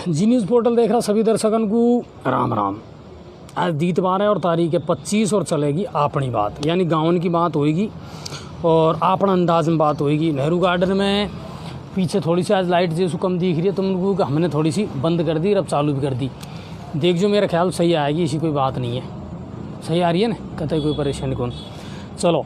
जी news portal देख रहा सभी दर्शकन को राम राम। आज दीतवार है और तारीख है 25 और चलेगी अपनी बात, यानी गाँव की बात होएगी और अपना अंदाज में बात होएगी। नेहरू गार्डन में पीछे थोड़ी सी आज लाइट जैसू कम दिख रही है, तो उनको हमने थोड़ी सी बंद कर दी और अब चालू भी कर दी। देख जो मेरा ख्याल सही आएगी, इसी कोई बात नहीं है। सही आ रही है ना, कहते कोई परेशानी कौन। चलो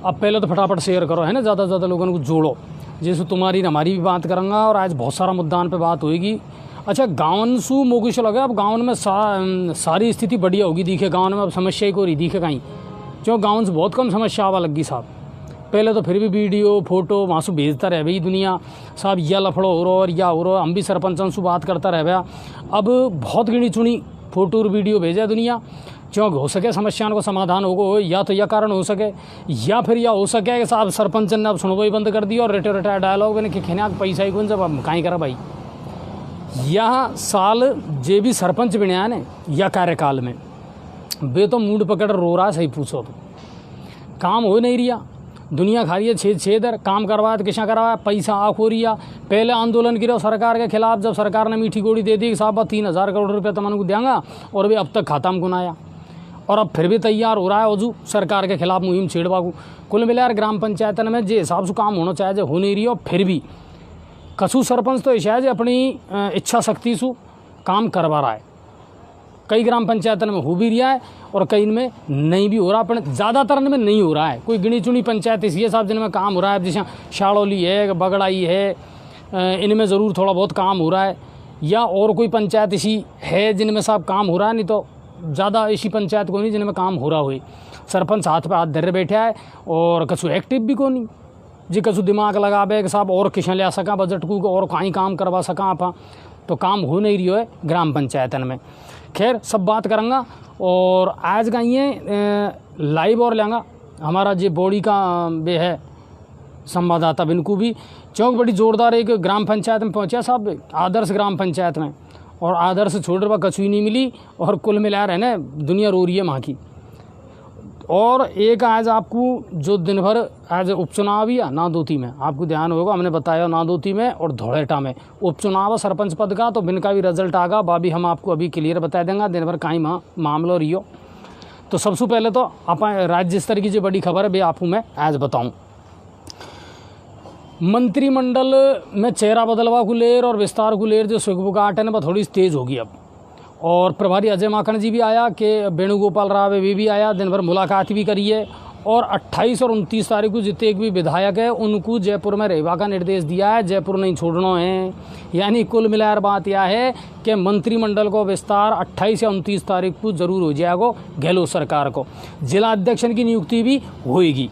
अब पहले तो फटाफट शेयर करो, है ना, ज़्यादा से ज़्यादा लोगों को जोड़ो। जैसे तुम्हारी हमारी भी बात करूँगा और आज बहुत सारा मुद्दान पे बात होएगी। अच्छा, गाँव सु मोगिश लगे, अब गाँव में सारी स्थिति बढ़िया होगी दिखे। गाँव में अब समस्या ही को रही दिखे कहीं, क्यों गाँव से बहुत कम समस्या आवा लगी साहब। पहले तो फिर भी वीडियो फोटो वहाँ से भेजता रह भाई दुनिया साहब, यह लफड़ो हो रहा और या हो रहा। हम भी सरपंचों से बात करता रह भैया, अब बहुत गिनी चुनी फोटो और वीडियो भेजा दुनिया, क्यों हो सके समस्याओं को समाधान होगो। या तो यह कारण हो सके, या फिर यह हो सके कि साहब सरपंच ने अब सुनवाई ही बंद कर दी और रेटे डायलॉग मैंने खिना पैसा ही कौन जब अब कहीं करा भाई। यह साल जे भी सरपंच बने ने या कार्यकाल में वे तो मूड पकड़ रो रहा है। सही पूछो तो काम हो नहीं रिया, दुनिया खा रही है छेदर काम करवाया तो किसा करवाया, पैसा आँख हो रही है। पहले आंदोलन गिरो सरकार के खिलाफ, जब सरकार ने मीठी गोली दे दी कि साहब 3000 करोड़ रुपये तो को देंगा, और भी अब तक खाता में गुनाया। और अब फिर भी तैयार हो रहा है वजू सरकार के खिलाफ मुहिम छेड़वा को। कुल मिलाकर ग्राम पंचायतन में जे हिसाब से काम होना चाहिए हो नहीं रही। और फिर भी कछु सरपंच तो शायद अपनी इच्छा शक्ति से काम करवा रहा है। कई ग्राम पंचायतन में हो भी रहा है और कई इनमें नहीं भी हो रहा, पर ज़्यादातर में नहीं हो रहा है। कोई गिनी चुनी पंचायत इसी साहब जिनमें काम हो रहा है, जैसे शाड़ोली है, बगड़ाई है, इनमें ज़रूर थोड़ा बहुत काम हो रहा है। या और कोई पंचायत इसी है जिनमें साहब काम हो रहा है, नहीं तो ज़्यादा ऐसी पंचायत को नहीं जिनमें काम हो रहा हुई। सरपंच हाथ पे हाथ धरे बैठा है और कछु एक्टिव भी को नहीं जी, कछु दिमाग लगावे कि साहब और किसान ले सका बजट को और कहीं काम करवा सका आप, तो काम हो नहीं रही है ग्राम पंचायतन में। खैर सब बात करूँगा और आज का ये लाइव और लेंगा हमारा जो बॉडी का वे है संवाददाता बिनको भी, चौक बड़ी जोरदार एक ग्राम पंचायत में पहुँचा साहब, आदर्श ग्राम पंचायत में, और आदर्श छोड़ रहा कछु ही नहीं मिली और कुल मिला रहे ना दुनिया रो रही है वहाँ की। और एक आज आपको जो दिन भर आज उपचुनाव भी है नादोती में, आपको ध्यान होगा हमने बताया नादोती में और धौड़ेटा में उपचुनाव सरपंच पद का, तो बिन का भी रिजल्ट आगा बाबी हम आपको अभी क्लियर बता देंगे दिन भर कहीं मामला रियो। तो सबसे पहले तो आप राज्य स्तर की जो बड़ी खबर है वे आपको मैं आज बताऊँ। मंत्रिमंडल में चेहरा बदलवा को लेर और विस्तार को लेर जो सुखबुगाहट है ना वह थोड़ी तेज़ होगी अब। और प्रभारी अजय माखन जी भी आया कि वेणुगोपाल राव वे भी आया, दिन भर मुलाकात भी करी है। और 28 और 29 तारीख को जितने एक भी विधायक है उनको जयपुर में रहवा का निर्देश दिया है, जयपुर नहीं छोड़ना है। यानी कुल मिलाकर बात यह है कि मंत्रिमंडल को विस्तार 28 या 29 तारीख को जरूर हो जाएगा। गहलोत सरकार को जिला अध्यक्ष की नियुक्ति भी होएगी।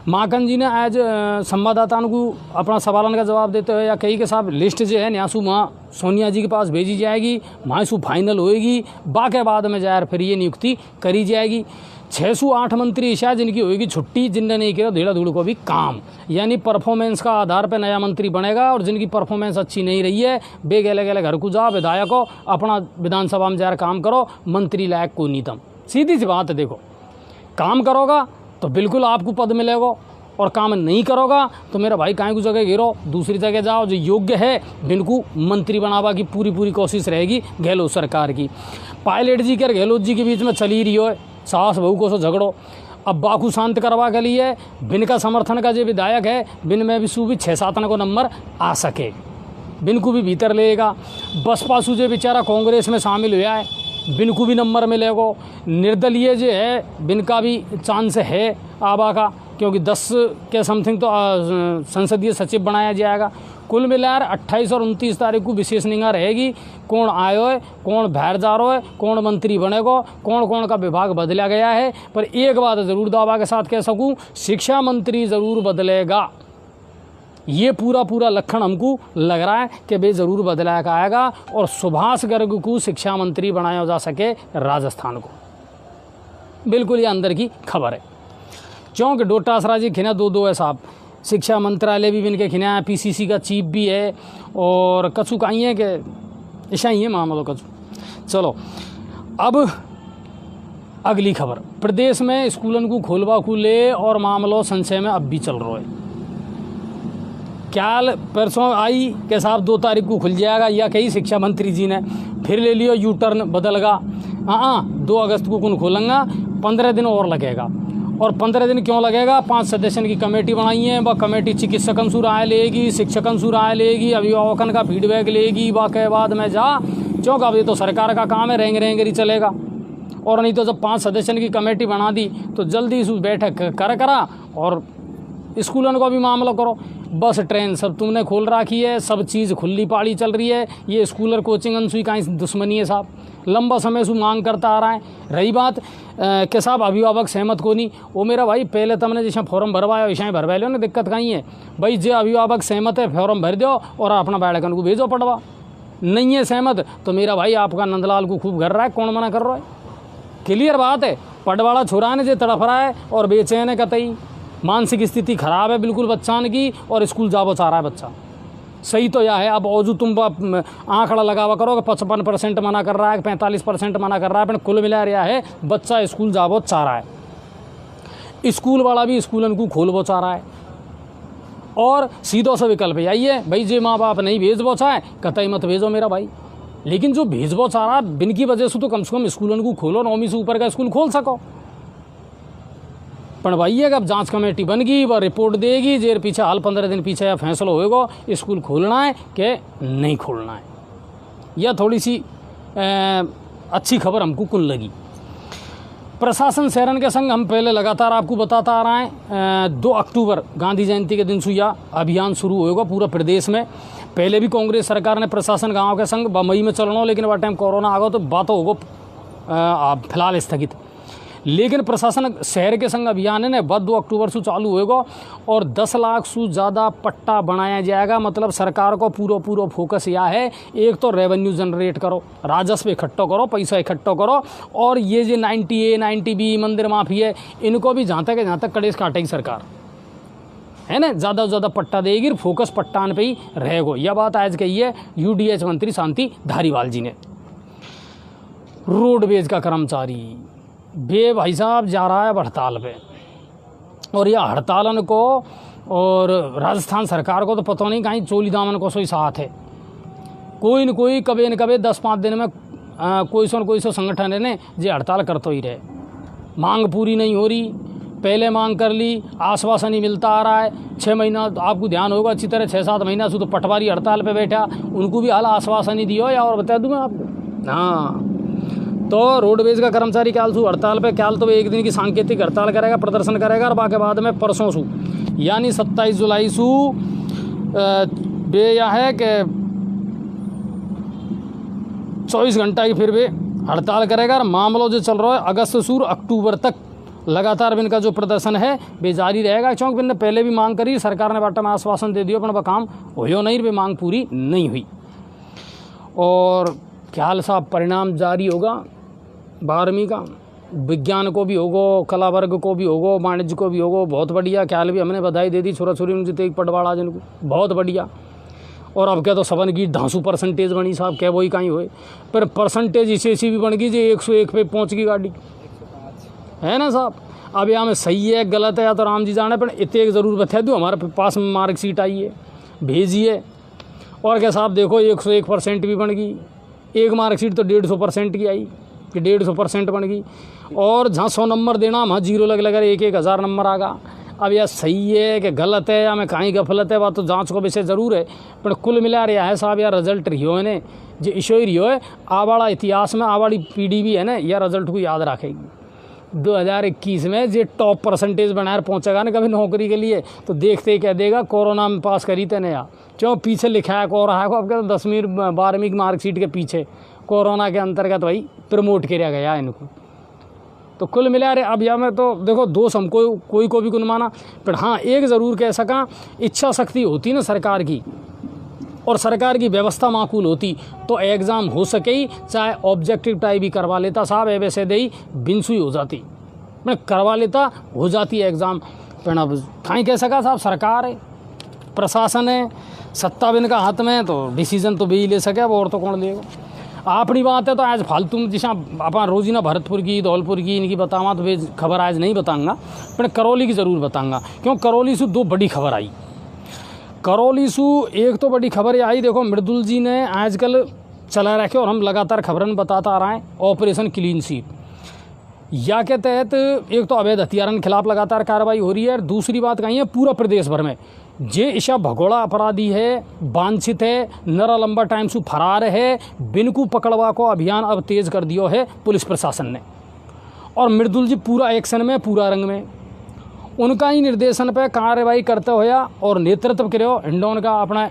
माखन जी ने आज संवाददाताओं को अपना सवालन का जवाब देते हुए या कही कि साहब लिस्ट जो है न्यासू वहाँ सोनिया जी के पास भेजी जाएगी, वहाँ सु फाइनल होएगी, बाकी बाद में जाकर फिर ये नियुक्ति करी जाएगी। 608 मंत्री शायद जिनकी होएगी छुट्टी, जिनने नहीं किया धेड़ा धूड़ को भी काम, यानी परफॉर्मेंस का आधार पर नया मंत्री बनेगा। और जिनकी परफॉर्मेंस अच्छी नहीं रही है बे गले गले घर को जाओ, विधायक हो अपना विधानसभा में जाकर काम करो, मंत्री लायक को नीतम। सीधी सी बात है, देखो काम करोगा तो बिल्कुल आपको पद मिलेगा और काम नहीं करोगा तो मेरा भाई काहे को जगह गिरो, दूसरी जगह जाओ। जो योग्य है बिनको मंत्री बनावा की पूरी कोशिश रहेगी गहलोत सरकार की। पायलट जी के और गहलोत जी के बीच में चली रही हो सास बहू को सो झगड़ो। अब बाकू शांत करवा के लिए बिन का समर्थन का जो विधायक है बिन में भी सू भी 6-7 को नंबर आ सके, बिन को भी भीतर लेगा। बसपा सू जो बेचारा कांग्रेस में शामिल हुआ है बिन को भी नंबर मिलेगा। निर्दलीय जो है बिन का भी चांस है आबा का, क्योंकि 10 के समथिंग तो संसदीय सचिव बनाया जाएगा। कुल मिलाकर 28 और 29 तारीख को विशेष निगाह रहेगी, कौन आयो है, कौन बाहर जा रहा है, कौन मंत्री बनेगा, कौन का विभाग बदला गया है। पर एक बात ज़रूर दावा के साथ कह सकूँ, शिक्षा मंत्री ज़रूर बदलेगा। ये पूरा लक्षण हमको लग रहा है कि वे ज़रूर बदला का आएगा और सुभाष गर्ग को शिक्षा मंत्री बनाया जा सके राजस्थान को। बिल्कुल ये अंदर की खबर है, क्योंकि डोटासरा जी खिना दो है साहब, शिक्षा मंत्रालय भी इनके खिना है, पीसीसी का चीफ भी है और कछु कहीं है कि ऐसा ही है मामला कछु। चलो अब अगली खबर, प्रदेश में स्कूलन को खोलवा खुले और मामलों संशय में अब भी चल रहा है। क्या परसों आई कि साहब 2 तारीख को खुल जाएगा, या कही शिक्षा मंत्री जी ने फिर ले लियो यू टर्न बदलगा। हाँ 2 अगस्त को कौन खोलेंगा, 15 दिन और लगेगा। और 15 दिन क्यों लगेगा, 5 सदस्यों की कमेटी बनाई है, वह कमेटी चिकित्सकन से राय लेगी, शिक्षकन से राय लेगी, अभिभावकन का फीडबैक लेगी, वह के बाद में जा क्योंकि अब ये तो सरकार का काम है, रेंग रेंगरी चलेगा। और नहीं तो जब 5 सदस्यों की कमेटी बना दी तो जल्दी इस बैठक करा और स्कूलों को भी मामला करो। बस ट्रेन सब तुमने खोल रखी है, सब चीज़ खुली पाड़ी चल रही है। ये स्कूलर कोचिंग अनसुई का दुश्मनी है साहब, लंबा समय से मांग करता आ रहा है। रही बात कि साहब अभिभावक सहमत को नहीं, वो मेरा भाई पहले तुमने जैसे फॉर्म भरवाया वैसे भरवा लो ना, दिक्कत कहीं है भाई। जो अभिभावक सहमत है फॉर्म भर दो और अपना बालकन को भेजो पढ़वा। नहीं है सहमत तो मेरा भाई आपका नंदलाल को खूब घर रहा है, कौन मना कर रहा है। क्लियर बात है, पढ़वाड़ा छोरा ने जो तड़फ रहा है और बेचैन है, कतई मानसिक स्थिति खराब है बिल्कुल बच्चान की, और स्कूल जाबो चाह रहा है बच्चा। सही तो यह है। अब औजू तुम आंकड़ा लगावा करो कि 55% मना कर रहा है, 45% मना कर रहा है, पर कुल मिला रहा है बच्चा स्कूल जाबो चाह रहा है। स्कूल वाला भी स्कूलन को खोलबो चाह रहा है। और सीधो सा विकल्प यही है भाई, जे माँ बाप नहीं भेजबो चाहे कतई मत भेजो मेरा भाई, लेकिन जो भेजबो चाह रहा बिन की वजह से तो कम से कम स्कूलन को खोलो, 9वीं से ऊपर का स्कूल खोल सको। पर भाई है अब जांच कमेटी बन गई, वह रिपोर्ट देगी, जेर पीछे हाल 15 दिन पीछे या फैसला होएगा स्कूल खोलना है कि नहीं खोलना है। यह थोड़ी सी अच्छी खबर हमको कुल लगी। प्रशासन शहरन के संग हम पहले लगातार आपको बताता आ रहा है 2 अक्टूबर गांधी जयंती के दिन से यह अभियान शुरू होएगा पूरा प्रदेश में। पहले भी कांग्रेस सरकार ने प्रशासन गाँव के संग मई में चलना, लेकिन वह टाइम कोरोना आ गया तो बात होगा फिलहाल स्थगित। लेकिन प्रशासन शहर के संग अभियान ने 2 अक्टूबर से चालू होएगा और 10 लाख से ज़्यादा पट्टा बनाया जाएगा। मतलब सरकार को पूरा फोकस यह है, एक तो रेवेन्यू जनरेट करो, राजस्व इकट्ठा करो, पैसा इकट्ठा करो, और ये जो 90A 90B मंदिर माफी है इनको भी जहाँ तक कड़ेस काटेगी सरकार है ना, ज़्यादा से ज़्यादा पट्टा देगी, फोकस पट्टान पे ही रहेगा। यह बात आज कही है UDH मंत्री शांति धारीवाल जी ने। रोडवेज का कर्मचारी भाई साहब जा रहा है हड़ताल पे, और यह हड़तालन को और राजस्थान सरकार को तो पता नहीं कहीं चोली दामन को सोई साथ है। कोई न कोई कभी न कभी 10-5 दिन में कोई सो संगठन ने जे हड़ताल करते ही रहे। मांग पूरी नहीं हो रही, पहले मांग कर ली, आश्वासन ही मिलता आ रहा है। 6 महीना आपको ध्यान होगा अच्छी तरह, 6-7 महीना से तो पटवारी हड़ताल पे बैठा, उनको भी हाल आश्वासन ही दियो। या और बता दूँ मैं आपको, हाँ तो रोडवेज का कर्मचारी क्या हड़ताल पे, क्या तो एक दिन की सांकेतिक हड़ताल करेगा, प्रदर्शन करेगा, और बाकी बाद में परसों सू यानी 27 जुलाई सू बे यह है कि 24 घंटा की फिर वे हड़ताल करेगा। और मामलों जो चल रहा है अगस्त से अक्टूबर तक लगातार इनका जो प्रदर्शन है वे जारी रहेगा। क्योंकि इनने पहले भी मांग करी, सरकार ने बाटा में आश्वासन दे दिया, पर वह काम हो नहीं, वे मांग पूरी नहीं हुई। और ख्याल साहब परिणाम जारी होगा 12वीं का, विज्ञान को भी होगा, कला वर्ग को भी होगा, वाणिज्य को भी होगा। बहुत बढ़िया, ख्याल भी हमने बधाई दे दी छोरा छोरी में जितने पटवाड़ा जिनको, बहुत बढ़िया। और अब क्या तो सबन की 200 परसेंटेज बनी साहब, क्या वही कहीं हुए, पर परसेंटेज ऐसी भी बन गई जो 101 पे पहुँच गई गाड़ी, है ना साहब। अब यहाँ में सही है गलत है या तो राम जी जाने, पर इतने ज़रूर बता दूँ हमारे पास में मार्कशीट आई है, भेजिए। और क्या साहब देखो 101% भी बन गई, एक मार्कशीट तो 150% की आई कि 150% बन गई। और जहाँ 100 नंबर देना वहाँ 0 लग 1,000 नंबर आगा। अब यह सही है कि गलत है या मैं कहीं गफलत है, बात तो जांच को विषय ज़रूर है, पर कुल मिला रहा है साहब यार रिजल्ट रियो है ने जो इशो ही रियो है। आवाड़ा इतिहास में आवाड़ी पीढ़ी भी है ना, यह रिजल्ट को याद रखेगी। 2021 में जो टॉप परसेंटेज बनाकर पहुँचेगा ना कभी नौकरी के लिए, तो देखते ही कह देगा कोरोना में पास करी थे नया, क्यों पीछे लिखा है को रहा है को। अब क्या 10वीं 12वीं की मार्कशीट के पीछे कोरोना के अंतर्गत भाई प्रमोट किया गया इनको। तो कुल मिला रहे अब या मैं तो देखो दोष हमको कोई को भी कुन माना, पर हाँ एक ज़रूर कह सका, इच्छा शक्ति होती ना सरकार की और सरकार की व्यवस्था माकूल होती तो एग्ज़ाम हो सके ही, चाहे ऑब्जेक्टिव टाइप भी करवा लेता साहब, ऐसे दे ही बिनसुई हो जाती, मैं करवा लेता हो जाती है एग्ज़ाम। पर अब कहीं कह सका साहब, सरकार है, प्रशासन है, सत्ता बिन का हाथ में, तो डिसीजन तो भी ही ले सके, अब और तो कौन लेगा। अपनी बात है तो आज फालतू जैसा अपन रोजीना भरतपुर की धौलपुर की इनकी बतावा, तो वे खबर आज नहीं बताऊँगा, पर करौली की ज़रूर बताऊँगा। क्यों करौली से 2 बड़ी खबर आई। करौली सु एक तो बड़ी खबर आई, देखो मृदुल जी ने आजकल चला रखे और हम लगातार खबरन बताता आ रहा है, ऑपरेशन क्लीन स्वीप या के तहत एक तो अवैध हथियारन के खिलाफ लगातार कार्रवाई हो रही है। दूसरी बात कही है, पूरा प्रदेश भर में जे ईशा भगोड़ा अपराधी है, वांछित है, नरा लंबा टाइम से फरार है, बिनको पकड़वा को अभियान अब तेज कर दियो है पुलिस प्रशासन ने। और मृदुल जी पूरा एक्शन में, पूरा रंग में, उनका ही निर्देशन पे कार्रवाई करते हुआ और नेतृत्व करो हिंडौन का अपना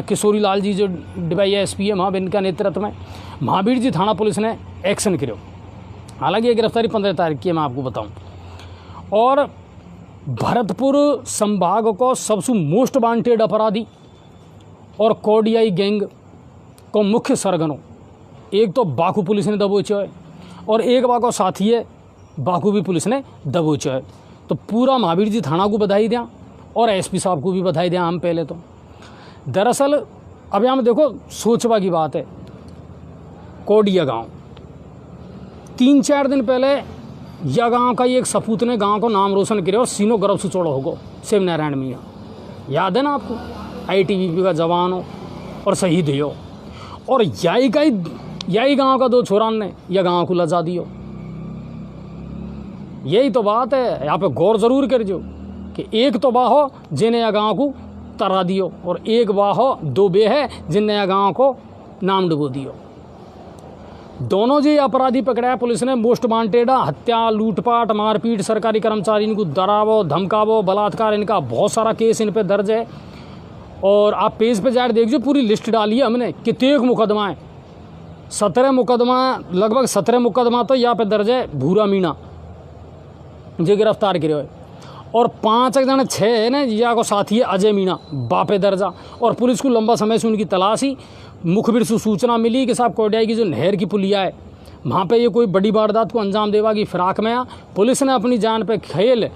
किशोरी लाल जी जो डिवाई एसपी है, वहाँ इनका नेतृत्व में महावीर जी थाना पुलिस ने एक्शन करो। हालांकि ये गिरफ्तारी 15 तारीख की है, मैं आपको बताऊं। और भरतपुर संभाग को सबसे मोस्ट वांटेड अपराधी और कोडियाई गैंग को मुख्य सरगनों एक तो बाकू पुलिस ने दबोचो है और एक बाको साथी है बाकू भी पुलिस ने दबोचो है। तो पूरा महावीर जी थाना को बधाई दें और एसपी साहब को भी बधाई दें। हम पहले तो दरअसल अब यहाँ में देखो सोचवा की बात है, कोडिया गांव 3-4 दिन पहले या गांव का एक सपूत ने गांव को नाम रोशन करे और सीनो गर्भ से चौड़ा होगो शिव नारायण मियाँ, याद है ना आपको? ITBP का जवान हो और शहीद हो, और यही गांव का 2 छोरान ने यह गांव को लजा दियो। यही तो बात है, यहाँ पे गौर जरूर कर जो कि एक तो बा हो जिन्हें यह गाँव को तरा दियो और एक बा हो 2 बे है जिनने यह गाँव को नाम डुबो दियो। दोनों जी अपराधी पकड़ा पुलिस ने, मोस्ट वांटेड, हत्या, लूटपाट, मारपीट, सरकारी कर्मचारी इनको डरावो धमकावो, बलात्कार, इनका बहुत सारा केस इन पे दर्ज है। और आप पेज पे जाकर देखिए, पूरी लिस्ट डाली है हमने, कितने मुकदमा है, 17 मुकदमा, लगभग 17 मुकदमा तो यहाँ पे दर्ज है भूरा मीणा जो गिरफ्तार करे हुए, और 5 जन 6 है ना या को साथी है अजय मीणा बापे दर्जा। और पुलिस को लंबा समय से उनकी तलाशी, मुखबिर से सूचना मिली कि साहब कोडियाई की जो नहर की पुलिया है वहाँ पे ये कोई बड़ी वारदात को अंजाम देवा की फिराक में आ, पुलिस ने अपनी जान पे खेल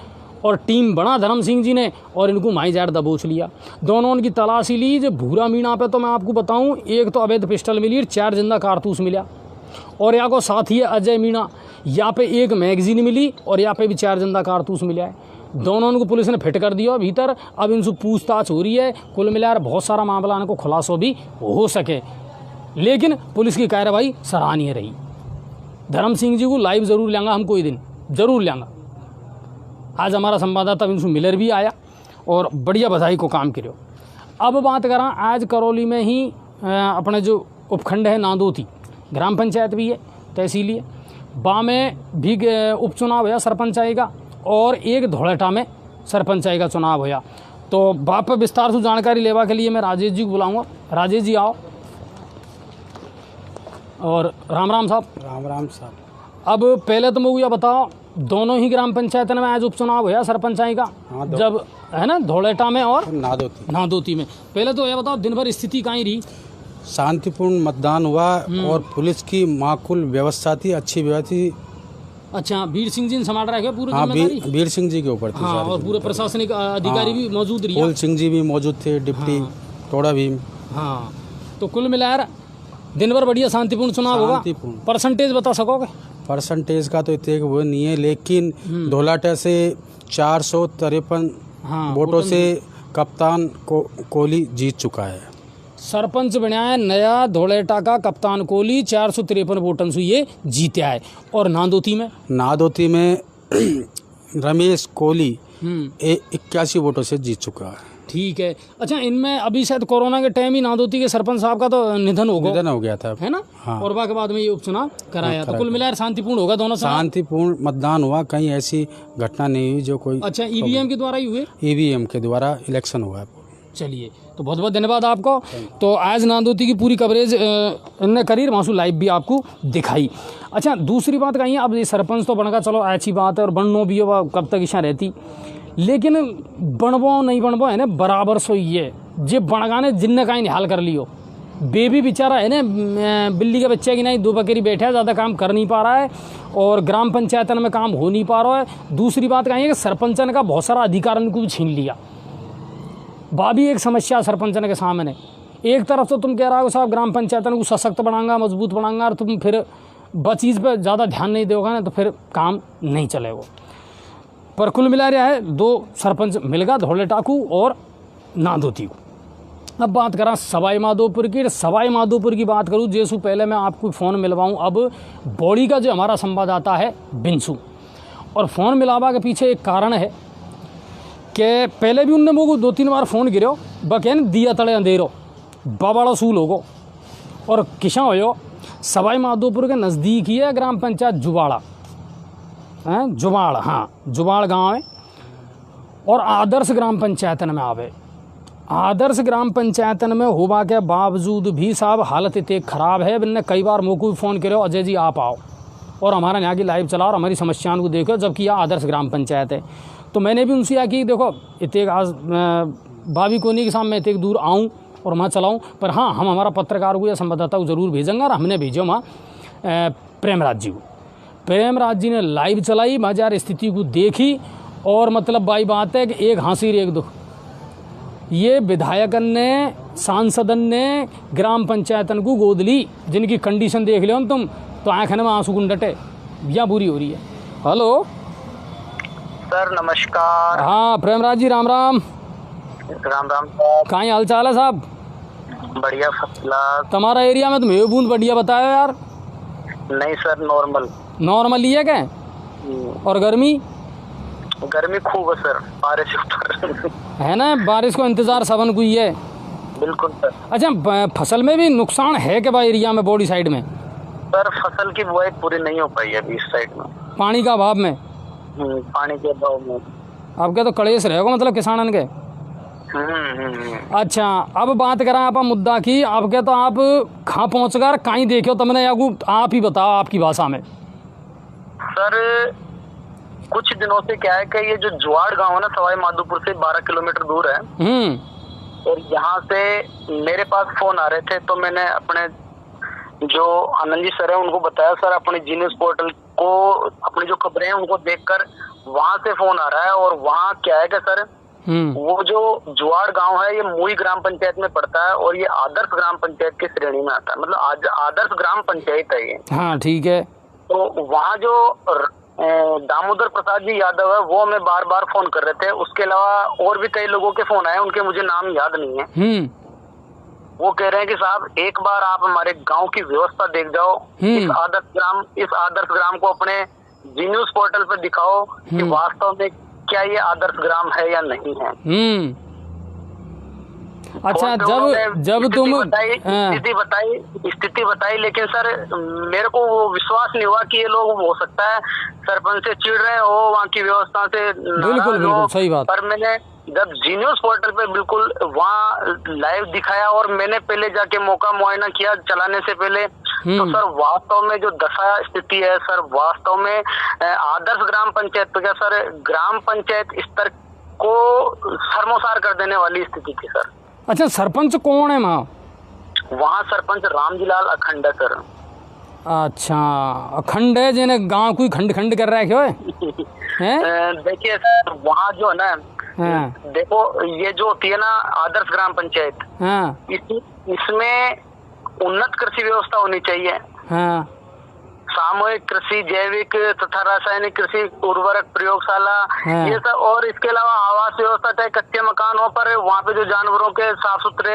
और टीम बना धर्म सिंह जी ने और इनको माई जार दबोच लिया। दोनों उनकी तलाशी ली। जो भूरा मीणा पे तो मैं आपको बताऊं, एक तो अवैध पिस्टल मिली, 4 जिंदा कारतूस मिला, और यहाँ को साथी है अजय मीणा, यहाँ पे एक मैगजीन मिली और यहाँ पे भी 4 जिंदा कारतूस मिला है। दोनों उनको पुलिस ने फिट कर दिया भीतर, अब इनसे पूछताछ हो रही है। कुल मिलाकर बहुत सारा मामला इनको खुलासा भी हो सके, लेकिन पुलिस की कार्रवाई सराहनीय रही। धर्म सिंह जी को लाइव जरूर लेंगे हम, कोई दिन जरूर लेंगे। आज हमारा संवाददाता इनसे मिलर भी आया और बढ़िया बधाई को काम करो। अब बात करा, आज करौली में ही अपने जो उपखंड है नांदोती, ग्राम पंचायत भी है, तहसील है, बा में भी उपचुनाव हुआ सरपंचाई का, और एक धौड़ेटा में सरपंचाई का चुनाव हुआ। तो बाप पर विस्तार से जानकारी लेवा के लिए मैं राजेश जी को बुलाऊंगा। राजेश जी आओ। और राम राम साहब। राम राम साहब। अब पहले तो मुझे बताओ, दोनों ही ग्राम पंचायत में आज उपचुनाव हुआ सरपंचाई का, जब है ना धौड़ेटा में और नादोती में। पहले तो यह बताओ दिन भर स्थिति कहाँ रही? शांतिपूर्ण मतदान हुआ और पुलिस की माकूल व्यवस्था थी, अच्छी व्यवस्था थी। अच्छा, वीर सिंह जी ने संभाल रहे पूरी जिम्मेदारी? वीर सिंह जी के ऊपर थी। हाँ, और पूरे प्रशासनिक अधिकारी भी मौजूद रहे। फूल सिंह जी भी मौजूद थे, डिप्टी टोड़ा भी। हाँ, तो कुल मिलाकर दिन भर बढ़िया शांतिपूर्ण चुनाव होगा। परसेंटेज बता सकोगे? परसेंटेज का तो इतने वो नहीं है, लेकिन धौलाटा से 453 वोटों से कप्तान कोहली जीत चुका है। सरपंच बनाया है नया धौलेटा का कप्तान कोहली, 453 वोटों से ये जीता है। और नादोती में रमेश कोहली 81 वोटों से जीत चुका है। ठीक है। अच्छा, इनमें अभी शायद कोरोना के टाइम ही नादोती के सरपंच साहब का तो निधन हो गया था, है ना? हाँ। और के बाद में ये उपचुनाव कराया। तो कुल मिलाकर शांतिपूर्ण होगा दोनों? शांतिपूर्ण मतदान हुआ, कहीं ऐसी घटना नहीं हुई जो कोई। अच्छा, ईवीएम के द्वारा ही हुए? ईवीएम के द्वारा इलेक्शन हुआ। चलिए, तो बहुत बहुत धन्यवाद आपको। तो आज नादोती की पूरी कवरेज इनने करी, मासू लाइव भी आपको दिखाई। अच्छा, दूसरी बात कही, अब ये सरपंच तो बनगा, चलो अच्छी बात है, और बननो भी हो, कब तक इच्छा रहती, लेकिन बनबो नहीं बनबो है ना बराबर सो ये जे बनगाने जिनने का ही हाल कर लियो। बेबी बेचारा है ना बिल्ली के बच्चे की नहीं, 2 बकरी बैठा है, ज़्यादा काम कर नहीं पा रहा है और ग्राम पंचायतन में काम हो नहीं पा रहा है। दूसरी बात कही है कि सरपंचन का बहुत सारा अधिकार उनको भी छीन लिया। भी एक समस्या सरपंचन के सामने, एक तरफ तो तुम कह रहा हो साहब ग्राम पंचायतन को सशक्त बनाऊंगा, मजबूत बनाऊंगा, और तुम फिर चीज़ पर ज़्यादा ध्यान नहीं दोगे ना तो फिर काम नहीं चलेगा। पर कुल मिला रहा है 2 सरपंच मिल गया, धौलेटा को और नादोती को। अब बात करा सवाई माधोपुर की। सवाई माधोपुर की बात करूँ जैसू पहले मैं आपको फ़ोन मिलवाऊँ। अब बॉडी का जो हमारा संवाददाता है बिंसू, और फ़ोन मिलावा के पीछे एक कारण है कि पहले भी उनने मुझको 2-3 बार फ़ोन गिरो बकैन दिया तड़े अंधेरो बड़ा सूल होगो। और किसा हो सवाई माधोपुर के नज़दीक ही है ग्राम पंचायत जुबाड़ा हैं, जुबाड़, हाँ जुबाड़ गाँव है। और आदर्श ग्राम पंचायतन में आवे। आदर्श ग्राम पंचायतन में होवा के बावजूद भी साहब हालत इतनी ख़राब है। मैंने कई बार मुझको भी फ़ोन करो अजय जी आप आओ और हमारा यहाँ की लाइव चलाओ और हमारी समस्याओं को देखो, जबकि यह आदर्श ग्राम पंचायत है। तो मैंने भी उनसे कहा कि देखो इतने आज भाभी कोनी के सामने इतने दूर आऊँ और वहाँ चलाऊँ, पर हाँ हम हमारा पत्रकार को या संवाददाता को ज़रूर भेजेंगे। और हमने भेजो वहाँ प्रेमराज जी को। प्रेमराज जी ने लाइव चलाई, बाजार स्थिति को देखी, और मतलब भाई बात है कि एक हंसी एक दुख। ये विधायकन ने, सांसदन ने ग्राम पंचायतन को गोद ली, जिनकी कंडीशन देख लो तुम तो आँखन में आंसू गुंडटे या बुरी हो रही है। हेलो सर नमस्कार। हाँ प्रेमराज जी राम राम। राम राम सर। कहाँ हाल चाल है साहब? बढ़िया फसला। तुम्हारा एरिया में तुम्हें बूंद बढ़िया बताया यार। नहीं सर नॉर्मल। नॉर्मल ही है क्या? और गर्मी? गर्मी खूब है सर, बारिश ऊपर है ना, बारिश को इंतजार सबन को ही है। बिल्कुल सर। अच्छा फसल में भी नुकसान है क्या भाई एरिया में, बॉडी साइड में? सर फसल की बुआई पूरी नहीं हो पाई है अभी इस साइड में, पानी का अभाव में। पानी के अभाव में। आपके तो कलेश रहेगा मतलब किसानन के। अच्छा अब बात करें आप मुद्दा की, आपके तो आप कहाँ पहुँच गए, कहीं देखो तुमने, या आप ही बताओ आपकी भाषा में। सर कुछ दिनों से क्या है कि ये जो जुआड़ गांव है ना, सवाई माधोपुर से 12 किलोमीटर दूर है, और यहाँ से मेरे पास फोन आ रहे थे, तो मैंने अपने जो आनंद जी सर है उनको बताया सर अपने जीनियस पोर्टल को, अपनी जो खबरें हैं उनको देखकर वहां से फोन आ रहा है। और वहाँ क्या है कि सर वो जो जुआड़ गांव है ये मुई ग्राम पंचायत में पड़ता है, और ये आदर्श ग्राम पंचायत की श्रेणी में आता है, मतलब आदर्श ग्राम पंचायत है ये। हाँ ठीक है। तो वहाँ जो दामोदर प्रसाद जी यादव है वो हमें बार बार फोन कर रहे थे। उसके अलावा और भी कई लोगों के फोन आए, उनके मुझे नाम याद नहीं है। वो कह रहे हैं कि साहब एक बार आप हमारे गांव की व्यवस्था देख जाओ, इस आदर्श ग्राम को अपने जी न्यूज पोर्टल पर दिखाओ कि वास्तव में क्या ये आदर्श ग्राम है या नहीं है। अच्छा जब तुम स्थिति बताई, लेकिन सर मेरे को वो विश्वास नहीं हुआ कि ये लोग हो सकता है सरपंच से चिढ़ रहे हो, वहाँ की व्यवस्था से बिल्कुल सही बात। पर मैंने जब जी न्यूज पोर्टल पे बिल्कुल वहाँ लाइव दिखाया और मैंने पहले जाके मौका मुआयना किया चलाने से पहले, तो सर वास्तव में जो दशा स्थिति है सर, वास्तव में आदर्श ग्राम पंचायत तो क्या सर ग्राम पंचायत स्तर को शर्मोसार कर देने वाली स्थिति थी सर। अच्छा सरपंच कौन है वहाँ सरपंच रामजीलाल अखंड है सर। अच्छा अखंड है, जिन्हें गांव कोई खंड खंड कर रहा है क्या है? देखिए सर वहाँ जो है ना, देखो ये जो होती है ना आदर्श ग्राम पंचायत, इसमें उन्नत कृषि व्यवस्था होनी चाहिए। सामूहिक कृषि, जैविक तथा रासायनिक कृषि, उर्वरक प्रयोगशाला, ये सब, और इसके अलावा आवास व्यवस्था, चाहे कच्चे मकान हो पर वहाँ पे जो जानवरों के साफ सुथरे,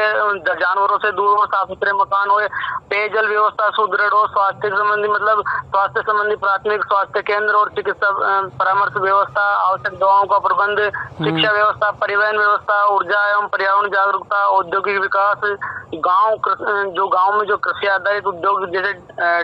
जानवरों से दूर हो, साफ सुथरे मकान हो, पेयजल व्यवस्था सुदृढ़ हो, स्वास्थ्य संबंधी मतलब स्वास्थ्य संबंधी प्राथमिक स्वास्थ्य केंद्र और चिकित्सा परामर्श व्यवस्था, आवश्यक दवाओं का प्रबंध, शिक्षा व्यवस्था, परिवहन व्यवस्था, ऊर्जा एवं पर्यावरण जागरूकता, औद्योगिक विकास, जो गाँव में जो कृषि आधारित उद्योग जैसे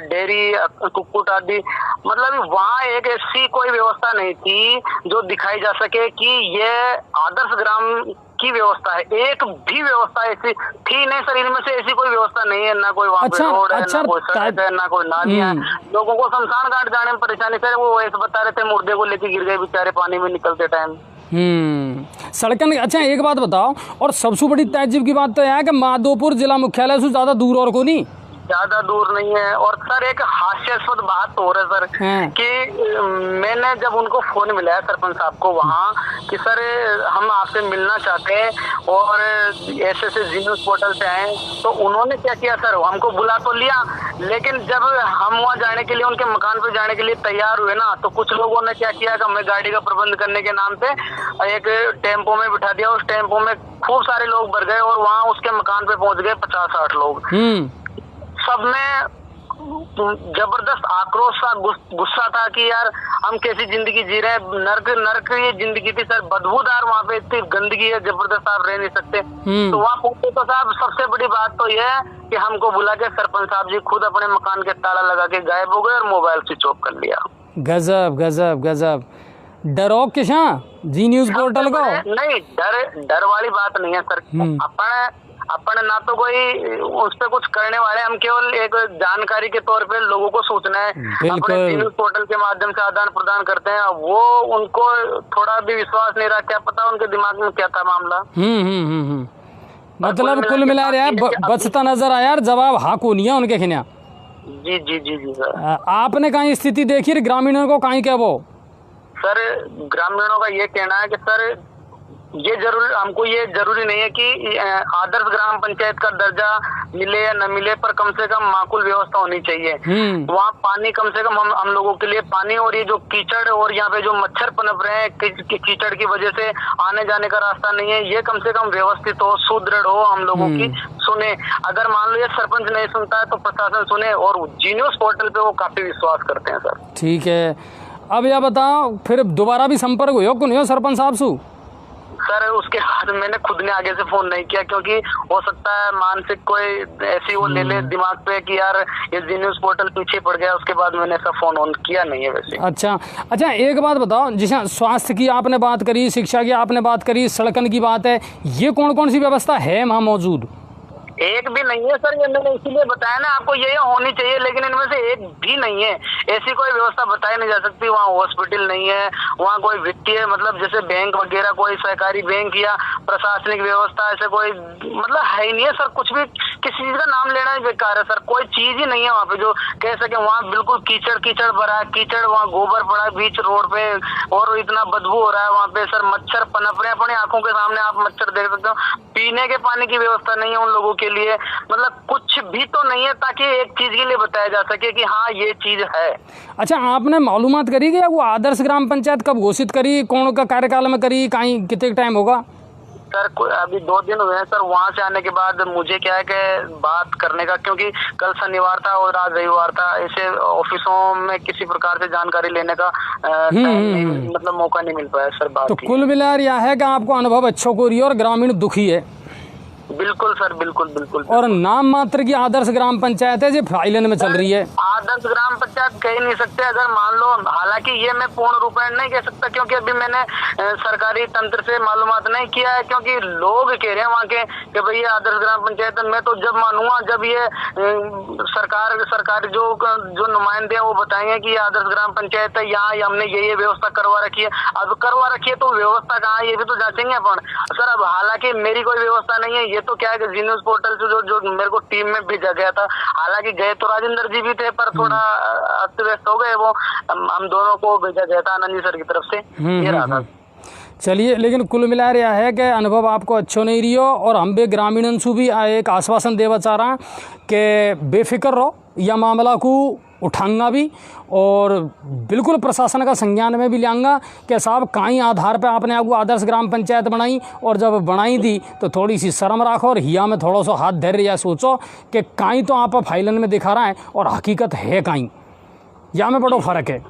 डेयरी, कुक्कुट आदि, मतलब वहाँ एक ऐसी कोई व्यवस्था नहीं थी जो दिखाई जा सके कि ये आदर्श ग्राम की व्यवस्था है। एक भी व्यवस्था ऐसी थी नहीं सर, इनमें से ऐसी कोई व्यवस्था नहीं है, ना कोई वहाँ पे रोड है, ना कोई सड़क है, ना कोई नालियाँ है। लोगों को शमशान घाट जाने में परेशानी सर, वो ऐसे बता रहे थे मुर्दे को लेके गिर गए बेचारे पानी में निकलते टाइम। सड़कन। अच्छा एक बात बताओ, और सबसे बड़ी ताज्जुब की बात तो यह है कि माधोपुर जिला मुख्यालय से ज्यादा दूर और को नहीं ज्यादा दूर नहीं है। और सर एक हास्यास्पद बात हो रहा है सर कि मैंने जब उनको फोन मिलाया सरपंच साहब को वहाँ कि सर हम आपसे मिलना चाहते हैं और ऐसे जी न्यूज पोर्टल से आए, तो उन्होंने क्या किया सर, हमको बुला तो लिया, लेकिन जब हम वहाँ जाने के लिए उनके मकान पे जाने के लिए तैयार हुए ना, तो कुछ लोगों ने क्या किया कि हमें गाड़ी का प्रबंध करने के नाम पे एक टेम्पो में बिठा दिया। उस टेम्पो में खूब सारे लोग भर गए और वहाँ उसके मकान पे पहुंच गए 50-60 लोग। सब में जबरदस्त आक्रोश सा गुस्सा था कि यार हम कैसी जिंदगी जी रहे हैं, नर्क ये जिंदगी थी सर, बदबूदार, वहाँ पे इतनी गंदगी है, जबरदस्त, आप रह नहीं सकते। तो वहाँ पहुंचे तो साहब सबसे बड़ी बात तो ये है कि हमको बुला के सरपंच साहब जी खुद अपने मकान के ताला लगा के गायब हो गए और मोबाइल स्विच ऑफ कर लिया। गजब गजब गजब। डरो किसा जी न्यूज पोर्टल को? नहीं, डर वाली बात नहीं है सर। अपन ना तो कोई उस पे कुछ करने वाले, हम केवल एक जानकारी के तौर पे लोगों को सूचना है अपने न्यूज पोर्टल के माध्यम से आदान प्रदान करते हैं। वो उनको थोड़ा भी विश्वास नहीं रहा, क्या पता उनके दिमाग में क्या था मामला। मतलब कुल मिला रहा बचता नजर आया यार, जवाब हाँ को नहीं है उनके खिना। जी जी जी जी सर। आपने कहीं स्थिति देखी ग्रामीणों को कहीं क्या वो? सर ग्रामीणों का ये कहना है कि सर हमको ये जरूरी नहीं है कि आदर्श ग्राम पंचायत का दर्जा मिले या न मिले, पर कम से कम माकूल व्यवस्था होनी चाहिए। वहाँ पानी कम से कम हम लोगों के लिए पानी, और ये जो कीचड़ और यहाँ पे जो मच्छर पनप रहे हैं कीचड़ की वजह से आने जाने का रास्ता नहीं है, ये कम से कम व्यवस्थित हो, सुदृढ़ हो, हम लोगों की सुने। अगर मान लो ये सरपंच नहीं सुनता है तो प्रशासन सुने, और जी न्यूज पोर्टल पे वो काफी विश्वास करते हैं सर। ठीक है, अब यह बताओ फिर दोबारा भी संपर्क हुआ को नहीं हो सरपंच साहब से? सर उसके बाद मैंने खुद ने आगे से फोन नहीं किया, क्योंकि हो सकता है मानसिक कोई ऐसी वो ले ले दिमाग पे कि यार ये जी न्यूज पोर्टल पीछे पड़ गया। उसके बाद मैंने ऐसा फोन ऑन किया नहीं है वैसे। अच्छा, एक बात बताओ, जैसे स्वास्थ्य की आपने बात करी, शिक्षा की आपने बात करी, सड़कन की बात है, ये कौन कौन सी व्यवस्था है वहाँ मौजूद? एक भी नहीं है सर, ये मैंने इसीलिए बताया ना आपको, ये होनी चाहिए, लेकिन इनमें से एक भी नहीं है। ऐसी कोई व्यवस्था बताई नहीं जा सकती। वहाँ हॉस्पिटल नहीं है, वहाँ कोई वित्तीय मतलब जैसे बैंक वगैरह, कोई सहकारी बैंक या प्रशासनिक व्यवस्था ऐसे कोई मतलब है ही नहीं है सर। कुछ भी किसी चीज का नाम लेना ही बेकार है सर, कोई चीज ही नहीं है वहाँ पे जो कह सके। वहाँ बिल्कुल कीचड़ भरा है, कीचड़, वहाँ गोबर पड़ा है बीच रोड पे, और इतना बदबू हो रहा है वहाँ पे सर। मच्छर पनप रहे हैं अपनी आंखों के सामने, आप मच्छर देख सकते हो। पीने के पानी की व्यवस्था नहीं है उन लोगों के लिए, मतलब कुछ भी तो नहीं है ताकि एक चीज के लिए बताया जा सके कि हाँ ये चीज है। अच्छा, आपने मालूमात करी कि वो आदर्श ग्राम पंचायत कब घोषित करी, कौन का कार्यकाल में करी, कहीं कितने टाइम होगा? सर अभी 2 दिन हुए हैं सर वहाँ से आने के बाद। मुझे क्या है कि बात करने का, क्योंकि कल शनिवार था और आज रविवार था, ऐसे ऑफिसों में किसी प्रकार से जानकारी लेने का मतलब मौका नहीं मिल पाया सर। बात तो कुल मिला यह है कि आपको अनुभव अच्छा हो रही है और ग्रामीण दुखी है? बिल्कुल सर, बिल्कुल बिल्कुल। और नाम मात्र की आदर्श ग्राम पंचायत है जो फाइलन में चल रही है। आदर्श ग्राम पंचायत कह नहीं सकते अगर मान लो, हालांकि ये मैं पूर्ण रूपेण नहीं कह सकता, क्योंकि अभी मैंने सरकारी तंत्र से मालूमात नहीं किया है, क्योंकि लोग कह रहे हैं वहाँ के कि भाई ये आदर्श ग्राम पंचायत। मैं तो जब मानूंगा जब ये सरकार जो नुमाइंदे हैं वो बताएंगे कि ये आदर्श ग्राम पंचायत है, यहाँ हमने ये व्यवस्था करवा रखी है। अब करवा रखी है तो व्यवस्था कहाँ है ये भी तो जांचेंगे अपन सर। अब हालांकि मेरी कोई व्यवस्था नहीं है, ये तो क्या है कि जी न्यूज पोर्टल से जो मेरे को टीम में भेजा गया था, हालांकि गए तो राजेंद्र जी भी थे, पर थोड़ा अस्त व्यस्त हो गए वो। हम दोनों को भेजा गया था आनंद जी सर की तरफ से, ये रहा था। चलिए, लेकिन कुल मिला रहा है कि अनुभव आपको अच्छो नहीं रही हो, और हम भी ग्रामीणों से भी एक आश्वासन देवा चाह रहा कि बेफिक्र रहो, यह मामला को उठाऊंगा भी और बिल्कुल प्रशासन का संज्ञान में भी लाऊंगा कि साहब कहीं आधार पे आपने आपको आदर्श ग्राम पंचायत बनाई, और जब बनाई थी तो थोड़ी सी शर्म रखो और हिया में थोड़ा सा हाथ धैर्य या सोचो कि कहीं तो आप फाइलन में दिखा रहा है और हकीकत है कहीं, या में बड़ो फर्क है।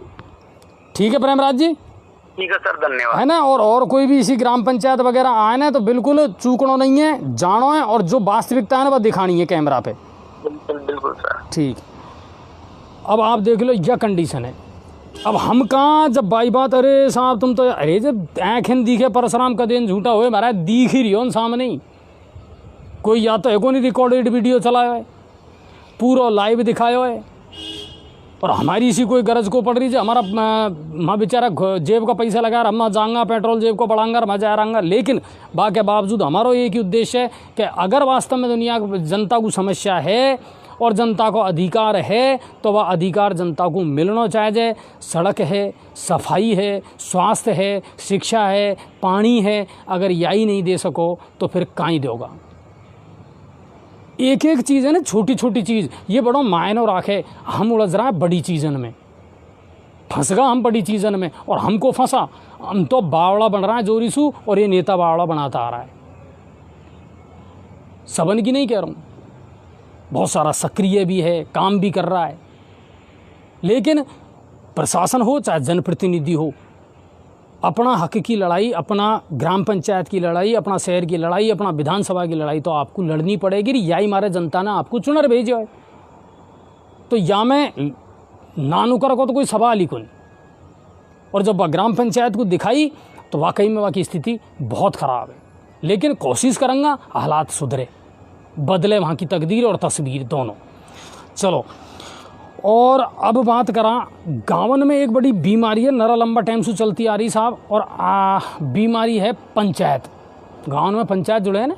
ठीक है प्रेमराज जी? ठीक है सर, धन्यवाद। है ना, और कोई भी इसी ग्राम पंचायत वगैरह आए ना तो बिल्कुल चूकनो नहीं है, जानो है, और जो वास्तविकता है ना वह दिखानी है कैमरा पे। बिल्कुल बिल्कुल सर। ठीक, अब आप देख लो यह कंडीशन है। अब हम कहाँ जब बाई बात, अरे साहब तुम तो, अरे जब आँखें दिखे परशुराम का दिन झूठा हुए महाराज, दिख ही रही हो सामने ही। कोई या तो एको नहीं रिकॉर्डेड वीडियो चलाया है, पूरा लाइव दिखाया है, और हमारी इसी कोई गरज को पड़ रही है। हमारा माँ बेचारा जेब का पैसा लगा रहा, हम जाऊँगा पेट्रोल जेब को बढ़ाऊंगा, मैं जा रहा, लेकिन बाकी बावजूद हमारा एक ही उद्देश्य है कि अगर वास्तव में दुनिया जनता को समस्या है और जनता को अधिकार है तो वह अधिकार जनता को मिलना चाहिए। सड़क है, सफाई है, स्वास्थ्य है, शिक्षा है, पानी है, अगर यही नहीं दे सको तो फिर काहीं दोगा। एक एक चीज़ है ना, छोटी छोटी चीज़, ये बड़ो मायने राखे। हम उलझ रहा है बड़ी चीज़न में, फंस गया हम बड़ी चीज़न में, और हमको फंसा, हम तो बावड़ा बन रहा है जोरीसू, और ये नेता बावड़ा बनाता आ रहा है। सबन की नहीं कह रहा हूँ, बहुत सारा सक्रिय भी है, काम भी कर रहा है, लेकिन प्रशासन हो चाहे जनप्रतिनिधि हो, अपना हक की लड़ाई, अपना ग्राम पंचायत की लड़ाई, अपना शहर की लड़ाई, अपना विधानसभा की लड़ाई तो आपको लड़नी पड़ेगी। यही मारे जनता ने आपको चुनर भेजे है, तो या मैं नानुकर को तो कोई सवाल ही कोई। और जब ग्राम पंचायत को दिखाई तो वाकई में वहाँ की स्थिति बहुत ख़राब है, लेकिन कोशिश करूँगा हालात सुधरे, बदले वहाँ की तकदीर और तस्वीर दोनों। चलो, और अब बात करा, गाँवन में एक बड़ी बीमारी है, नरा लंबा टाइम से चलती आ रही साहब, और बीमारी है पंचायत। गाँव में पंचायत जुड़े हैं ना,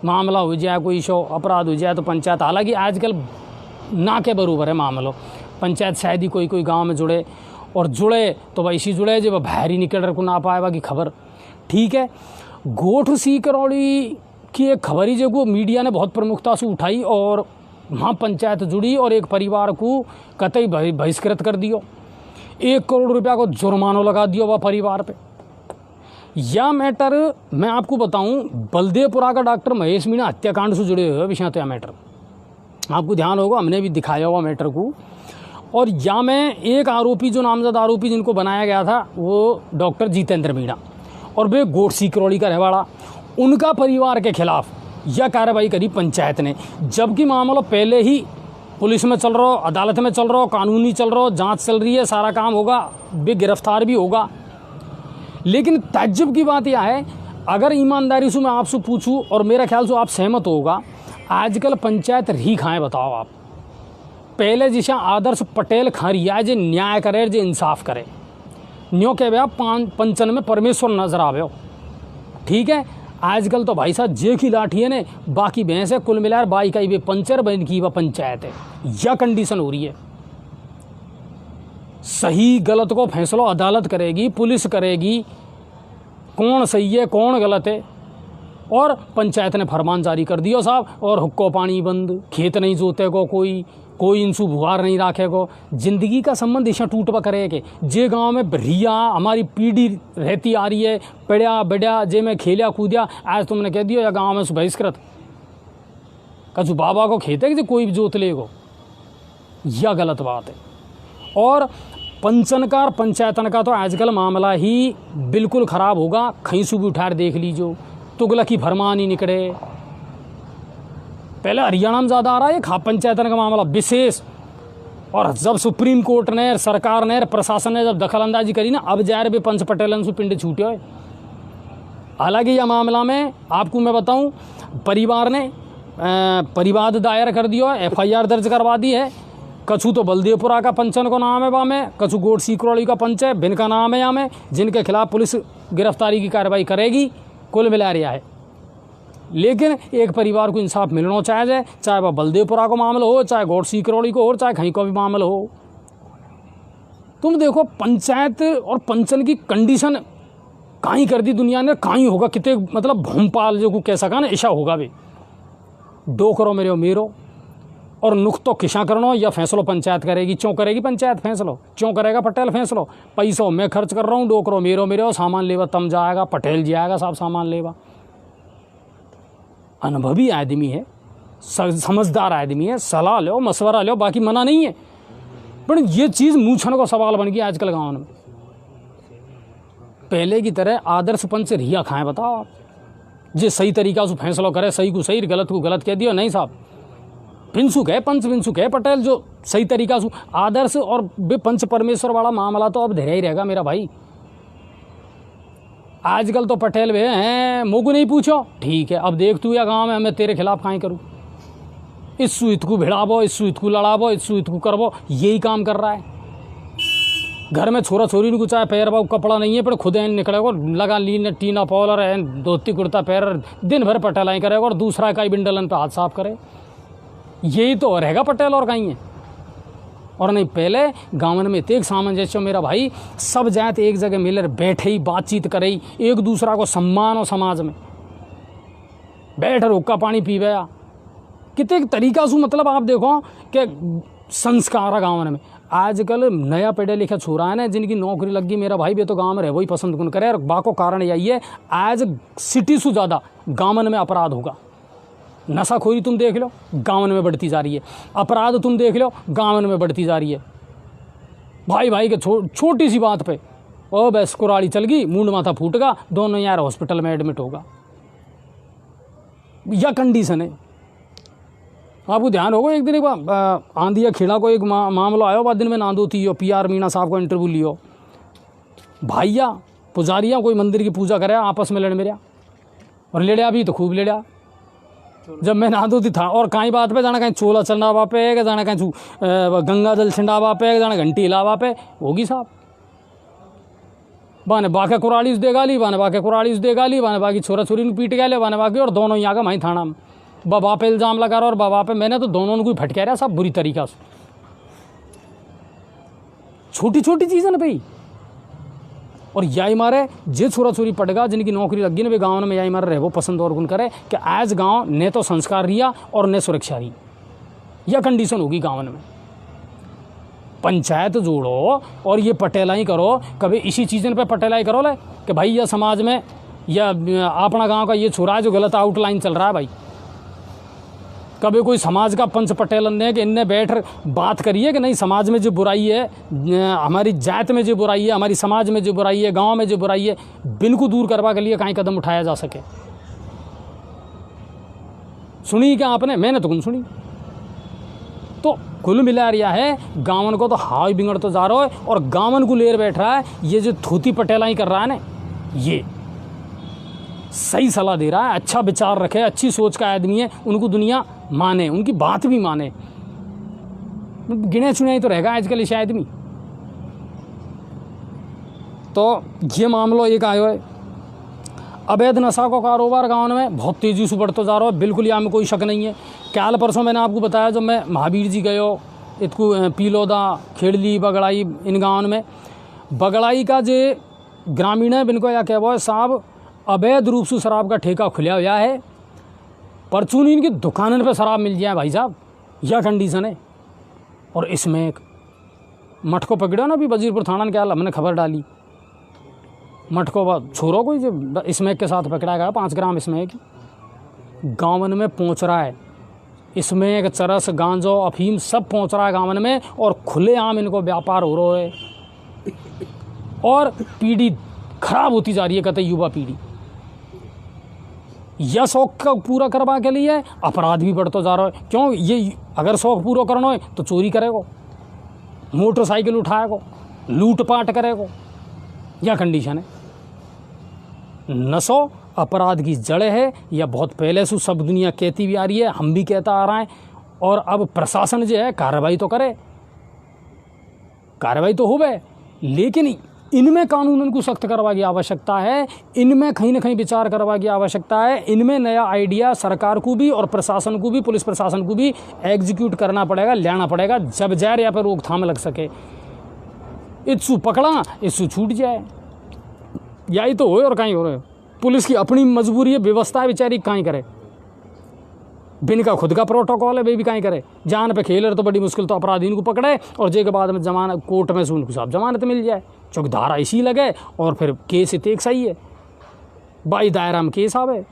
मामला हो जाए, कोई शो अपराध हो जाए तो पंचायत, हालांकि आजकल ना के बरूबर है मामलों, पंचायत शायद ही कोई कोई गांव में जुड़े, और जुड़े तो वह इसी जुड़े जब बाहर ही निकल रहे को ना पाएगा की खबर। ठीक है, गोठ सी करौड़ी की एक खबर ही जो मीडिया ने बहुत प्रमुखता से उठाई, और वहाँ पंचायत जुड़ी और एक परिवार को कतई बहिष्कृत कर दियो, 1 करोड़ रुपया को जुर्माना लगा दियो वह परिवार पे। यह मैटर मैं आपको बताऊं, बलदेवपुरा का डॉक्टर महेश मीणा हत्याकांड से जुड़े हुए विषय। यह मैटर आपको ध्यान होगा, हमने भी दिखाया हुआ मैटर को। और या में एक आरोपी, जो नामजद आरोपी जिनको बनाया गया था, वो डॉक्टर जितेंद्र मीणा, और वे गोठ सी करौड़ी का रहवाड़ा, उनका परिवार के खिलाफ यह कार्रवाई करी पंचायत ने, जबकि मामला पहले ही पुलिस में चल रहा हो, अदालत में चल रहा हो, कानूनी चल रहा हो, जांच चल रही है, सारा काम होगा, वे गिरफ्तार भी होगा। लेकिन ताज्जुब की बात यह है, अगर ईमानदारी से मैं आपसे पूछूं, और मेरा ख्याल से आप सहमत होगा, आजकल पंचायत रही खाएँ, बताओ आप। पहले जिसा आदर्श पटेल खरिया जे न्याय करे, जे इंसाफ करे, न्यों कह भैया पंचन में परमेश्वर नजर आवे। ठीक है, आजकल तो भाई साहब जे की लाठी है ने, बाकी भैंस है, कुल मिलाकर बाई का ही पंचर बन की वह पंचायत है। यह कंडीशन हो रही है। सही गलत को फैसला अदालत करेगी, पुलिस करेगी, कौन सही है कौन गलत है, और पंचायत ने फरमान जारी कर दिया साहब, और हुक्को पानी बंद, खेत नहीं जोते को, कोई इंसू बुहार नहीं राखे को। जिंदगी का संबंध ऐसा टूटवा करे कि जे गांव में बढ़िया हमारी पीढ़ी रहती आ रही है, पढ़िया बढ़िया, जे में खेलिया कूदिया, आज तुमने कह दिया या गांव में बहिष्कृत, कछु बाबा को खेत है कि कोई भी जोत ले को, यह गलत बात है। और पंचन का और पंचायतन का तो आजकल मामला ही बिल्कुल ख़राब होगा। कहीं से भी उठार देख लीजिए, तुगलक की फरमान ही निकले। पहले हरियाणा में ज़्यादा आ रहा है खाप पंचायतन का मामला विशेष, और जब सुप्रीम कोर्ट ने, सरकार ने, प्रशासन ने जब दखल अंदाजी करी ना, अब जाए भी पंच पटेलन से पिंड छूटे हुए। हालांकि यह मामला में आपको मैं बताऊं, परिवार ने परिवाद दायर कर दिया है, FIR दर्ज करवा दी है। कछु तो बलदेवपुरा का पंचन को नाम है वहाँ में, कछु गोठ सी करौड़ी का पंच है, भिन का नाम है यहाँ में, जिनके खिलाफ पुलिस गिरफ्तारी की कार्रवाई करेगी। कुल मिला रहा है, लेकिन एक परिवार को इंसाफ मिलना चाहिए, चाहे वह बलदेवपुरा को मामला हो, चाहे गोठ सी करौड़ी को हो, चाहे कहीं को भी मामला हो। तुम देखो पंचायत और पंचन की कंडीशन कहीं कर दी दुनिया ने, कहीं होगा कितने, मतलब भूमपाल जो को कह सका ना, ऐसा होगा भी। दो करो मेरो, और नुख तो किसा करना, या फैसलो पंचायत करेगी। क्यों करेगी पंचायत फैसलो, क्यों करेगा पटेल फैसलो? पैसों मैं खर्च कर रहा हूँ, 2 करो मेरो, सामान लेवा तम जाएगा, पटेल जाएगा साहब सामान लेवा। अनुभवी आदमी है, समझदार आदमी है, सलाह लो, मशवरा लो, बाकी मना नहीं है। पर ये चीज़ मूछन को सवाल बन गया आजकल गाँव में। पहले की तरह आदर्श पंच रिया खाएं, बताओ आप, जे सही तरीका से फैसला करे, सही को सही, गलत को गलत कह दियो। नहीं साहब, भिनसुक है पंच, भिनसुक है पटेल, जो सही तरीका से आदर्श और बे पंच परमेश्वर वाला मामला तो अब धैर्य ही रहेगा मेरा भाई। आजकल तो पटेल वे हैं, मोगू नहीं पूछो, ठीक है अब देख तू या गाँव में मैं तेरे खिलाफ काहीं करूँ, इस सुइत को भिड़ाबो, इस सुइत को लड़ाबो, इस सुइत को करबो, यही काम कर रहा है। घर में छोरा छोरी को चाहे पैर बाबू कपड़ा नहीं है, पर खुद निकलेगा, लगा लीन टीना पॉलर है, धोती कुर्ता पैर, दिन भर पटेलाई करेगा, और दूसरा का बिंडलन पे हाथ साफ करे। यही तो रहेगा पटेल और कहीं है। और नहीं पहले गाँव में एक सामंजस्य मेरा भाई, सब जात एक जगह मिले बैठे ही बातचीत करे, एक दूसरा को सम्मान हो, समाज में बैठ रोका पानी पीवे, कितने तरीका से मतलब आप देखो कि संस्कार है गाँव में। आजकल नया पढ़े लिखे छोरा है ना जिनकी नौकरी लग गई मेरा भाई, वे तो गाँव में रहे वही पसंद कौन करे। और बाको कारण यही है आज सिटी से ज़्यादा गाँव में अपराध होगा। नशाखोरी तुम देख लो गाँव में बढ़ती जा रही है, अपराध तुम देख लो गाँव में बढ़ती जा रही है। भाई भाई के छोटी सी बात पे ओ बस कुराड़ी चल गई, मुंड माथा फूट गया, दोनों यार हॉस्पिटल में एडमिट होगा। यह कंडीशन है। आपको ध्यान होगा एक दिन एक आंधी या खिड़ा को एक मामला आया, बाद दिन में नांदो थी PR मीणा साहब को इंटरव्यू लियो, भाइया पुजारिया कोई मंदिर की पूजा करे आपस में लड़ मेरा और लेड़िया भी तो खूब लेड़िया। जब मैं नादो थी था और कहीं बात पे जाना कहीं चोला चलना पे के जाना कहीं गंगा जल छिंडावा पे जाना घंटी हिलावा पे होगी साहब। बाने बाके कुराड़ी दे गाली, बाने बाके कुराड़ी दे गाली, बाने बाकी छोरा छोरी ने पीट गया बाने बाकी, और दोनों यहाँ का वहीं थाना में बाबा पे इल्ज़ाम लगा रहा और बाबा पे मैंने तो दोनों को फटका रहा सब बुरी तरीका से। छोटी छोटी चीज़ है ना भाई। और यही मारे जे छोरा छोरी पड़ेगा जिनकी नौकरी लग गई ना वे गाँव में यही मारे रहे वो पसंद और गुण करे कि आज गाँव ने तो संस्कार रिया और ने सुरक्षा रही। यह कंडीशन होगी गाँव में। पंचायत जोड़ो और ये पटेलाई करो, कभी इसी चीज़न पे पटेलाई करो ले कि भाई यह समाज में या अपना गांव का ये छोरा है जो गलत आउटलाइन चल रहा है भाई। कभी कोई समाज का पंच पटेलन ने कि इनने बैठ बात करिए कि नहीं समाज में जो बुराई है, हमारी जात में जो बुराई है, हमारी समाज में जो बुराई है, गांव में जो बुराई है, बिनको दूर करवा के लिए कहीं कदम उठाया जा सके। सुनी क्या आपने? मैंने तो कौन सुनी। तो कुल मिला रिया है गाँवन को तो हाई बिगड़ तो जा रहा है और गाँवन को लेर बैठ रहा है ये जो थूती पटेलाई कर रहा है ना, ये सही सलाह दे रहा है, अच्छा विचार रखे, अच्छी सोच का आदमी है, उनको दुनिया माने, उनकी बात भी माने। गिने चुने ही तो रहेगा आजकल इस आदमी। तो ये मामला एक आयो है। अवैध नशा का कारोबार गाँव में बहुत तेज़ी से बढ़ता जा रहा है, बिल्कुल यहाँ में कोई शक नहीं है। कल परसों मैंने आपको बताया जब मैं महावीर जी गयो इतकू पीलोदा खेड़ली बगड़ाई इन गाँव में, बगड़ाई का जो ग्रामीण है इनको यह कहवा है साहब अवैध रूप से शराब का ठेका खुला हुआ है, परचून इनकी दुकानों पे शराब मिल जाए भाई साहब, यह कंडीशन है। और इसमें एक मठ को पकड़ा ना, अभी वजीरपुर थाना क्या हमने खबर डाली, मठ को छोरो कोई जो स्मैक के साथ पकड़ा गया 5 ग्राम स्मैक गाँवन में पहुँच रहा है। स्मैक चरस गांजो अफीम सब पहुँच रहा है गाँवन में और खुलेआम इनको व्यापार हो रहा है और पीढ़ी खराब होती जा रही है, कहते युवा पीढ़ी। यह शौक का पूरा करवा के लिए अपराध भी बढ़ता जा रहा है। क्यों? ये अगर शौक पूरा करना है तो चोरी करेगा, मोटरसाइकिल उठाएगा, लूटपाट करेगा, यह कंडीशन है। नशो अपराध की जड़ है, यह बहुत पहले से सब दुनिया कहती भी आ रही है, हम भी कहता आ रहा है। और अब प्रशासन जो है कार्रवाई तो करे, कार्रवाई तो होवे, लेकिन इनमें कानून को सख्त करवा की आवश्यकता है, इनमें कहीं ना कहीं विचार करवा की आवश्यकता है, इनमें नया आइडिया सरकार को भी और प्रशासन को भी, पुलिस प्रशासन को भी एग्जीक्यूट करना पड़ेगा, लेना पड़ेगा, जब जहर या पर रोकथाम लग सके। इत्सु पकड़ा इत्सु छूट जाए, यही तो हो और कहीं हो रहे। पुलिस की अपनी मजबूरी है, व्यवस्था है, बेचारी कहीं करे, बिन का खुद का प्रोटोकॉल है, वे भी कहीं करे। जान पे खेल रहे तो बड़ी मुश्किल तो अपराधी को पकड़े और जे के बाद में जमानत कोर्ट में से उनको साहब जमानत मिल जाए, चौक धारा इसी लगे और फिर केस इतने सही है, बाई दायरा में केस आवे।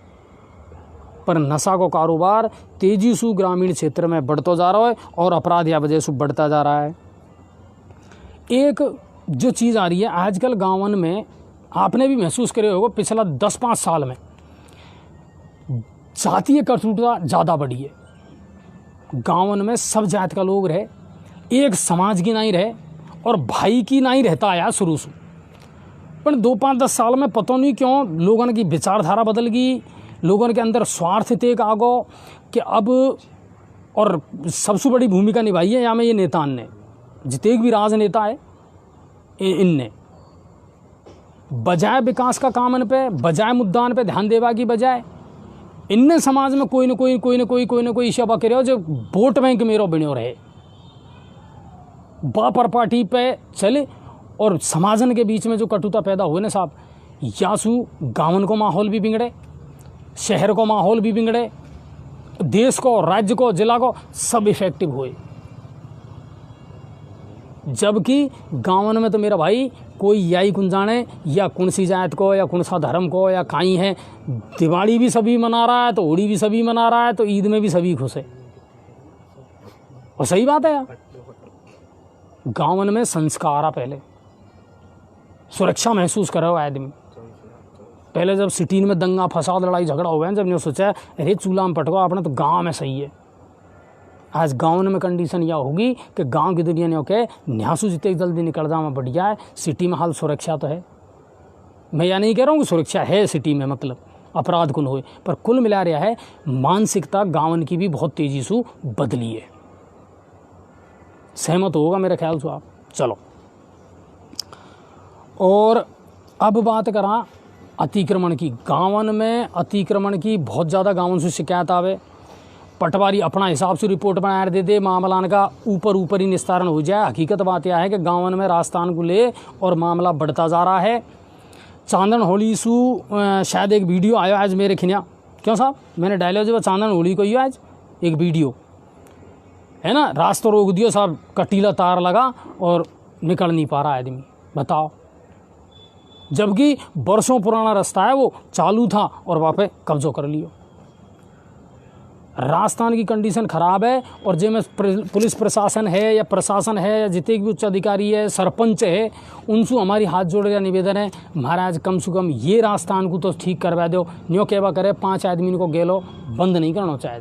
पर नशा को कारोबार तेजी से ग्रामीण क्षेत्र में बढ़ता जा रहा है और अपराध या वजह से बढ़ता जा रहा है। एक जो चीज़ आ रही है आजकल गाँवन में, आपने भी महसूस करे होगा पिछला 10-5 साल में जातीय कटुता ज़्यादा बढ़ी है। गाँवन में सब जात का लोग रहे, एक समाज की नहीं रहे और भाई की नहीं रहता आया शुरू से। पर 2-5-10 साल में पता नहीं क्यों लोगों की विचारधारा बदल गई, लोगों के अंदर स्वार्थ तेग आ गो कि अब, और सबसे बड़ी भूमिका निभाई है यहाँ में ये नेता ने, जितने भी राजनेता है इनने बजाय विकास का कामन पे, बजाय मुद्दान पे ध्यान देवा की बजाय इनने समाज में कोई न कोई शबा करे जो वोट बैंक मेरो बनो रहे, बापर पार्टी पे चले और समाजन के बीच में जो कटुता पैदा हुए ना साहब, यासू गाँव को माहौल भी बिगड़े, शहर को माहौल भी बिगड़े, देश को, राज्य को, जिला को सब इफेक्टिव हुए। जबकि गाँव में तो मेरा भाई कोई याई कुन जाने या कौन सी जात को या कौन सा धर्म को या काई है, दिवाली भी सभी मना रहा है तो होली भी सभी मना रहा है तो ईद में भी सभी खुश है। और सही बात है यार, गाँव में संस्कार आ, पहले सुरक्षा महसूस करे आदमी। पहले जब सिटी में दंगा फसाद लड़ाई झगड़ा हो गया, जब ने सोचा अरे चूल्हा में पटको अपना तो गाँव में सही है। आज गाँव में कंडीशन यह होगी कि गांव की दुनिया ने ओके न्यासू जितने जल्दी निकल जाओ में बढ़िया है। सिटी में हाल सुरक्षा तो है, मैं यह नहीं कह रहा हूँ कि सुरक्षा है सिटी में मतलब अपराध कुल हुए, पर कुल मिला रहा है मानसिकता गाँव की भी बहुत तेज़ी से बदली है। सहमत होगा मेरे ख्याल से आप। चलो, और अब बात करा अतिक्रमण की। गाँवन में अतिक्रमण की बहुत ज़्यादा गाँव से शिकायत आवे। पटवारी अपना हिसाब से रिपोर्ट बना दे दे, मामला का ऊपर ही निस्तारण हो जाए। हकीकत बात यह है कि गाँव में राजस्थान को ले और मामला बढ़ता जा रहा है। चांदन होली सु शायद एक वीडियो आया आज मेरे खिनिया, क्यों साहब मैंने डायलॉग जो चांदन होली को ही आज एक वीडियो है ना, रास्ता रोक दियो साहब, कटीला तार लगा और निकल नहीं पा रहा आदमी, बताओ। जबकि बरसों पुराना रास्ता है वो चालू था और वहाँ पे कब्जो कर लियो। राजस्थान की कंडीशन ख़राब है। और जो में पुलिस प्रशासन है या प्रशासन है या जितने भी उच्च अधिकारी है, सरपंच है, उनसे हमारी हाथ जोड़ का निवेदन है, महाराज कम से कम ये राजस्थान को तो ठीक करवा दो। न्यो कहवा करे 5 आदमी को गेलो बंद नहीं करना चाहिए।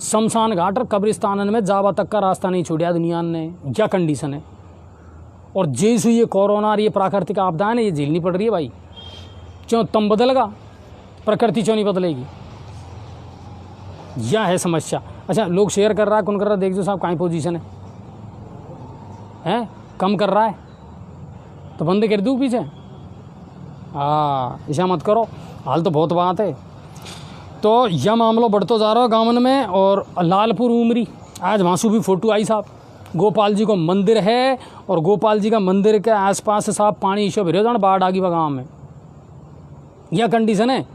शमशान घाट और कब्रिस्तान में जावा तक का रास्ता नहीं छोड़ा दुनिया ने, क्या कंडीशन है। और जैसे ये कोरोना और ये प्राकृतिक आपदा है ये झेलनी पड़ रही है भाई। क्यों तम बदलेगा, प्रकृति क्यों नहीं बदलेगी, यह है समस्या। अच्छा, लोग शेयर कर रहा है, कौन कर रहा है, देख जो साहब कहाँ पोजीशन है कम कर रहा है तो बंद कर दूँ पीछे। ऐसा मत करो, हाल तो बहुत बात है। तो यह मामला बढ़ता जा रहा है गाँव में। और लालपुर उमरी आज वहाँ भी फोटो आई साहब, गोपाल जी को मंदिर है और गोपाल जी का मंदिर के आसपास साहब पानी ईशो भरे जाना, बाढ़ आ गई गाँव में। यह कंडीशन है,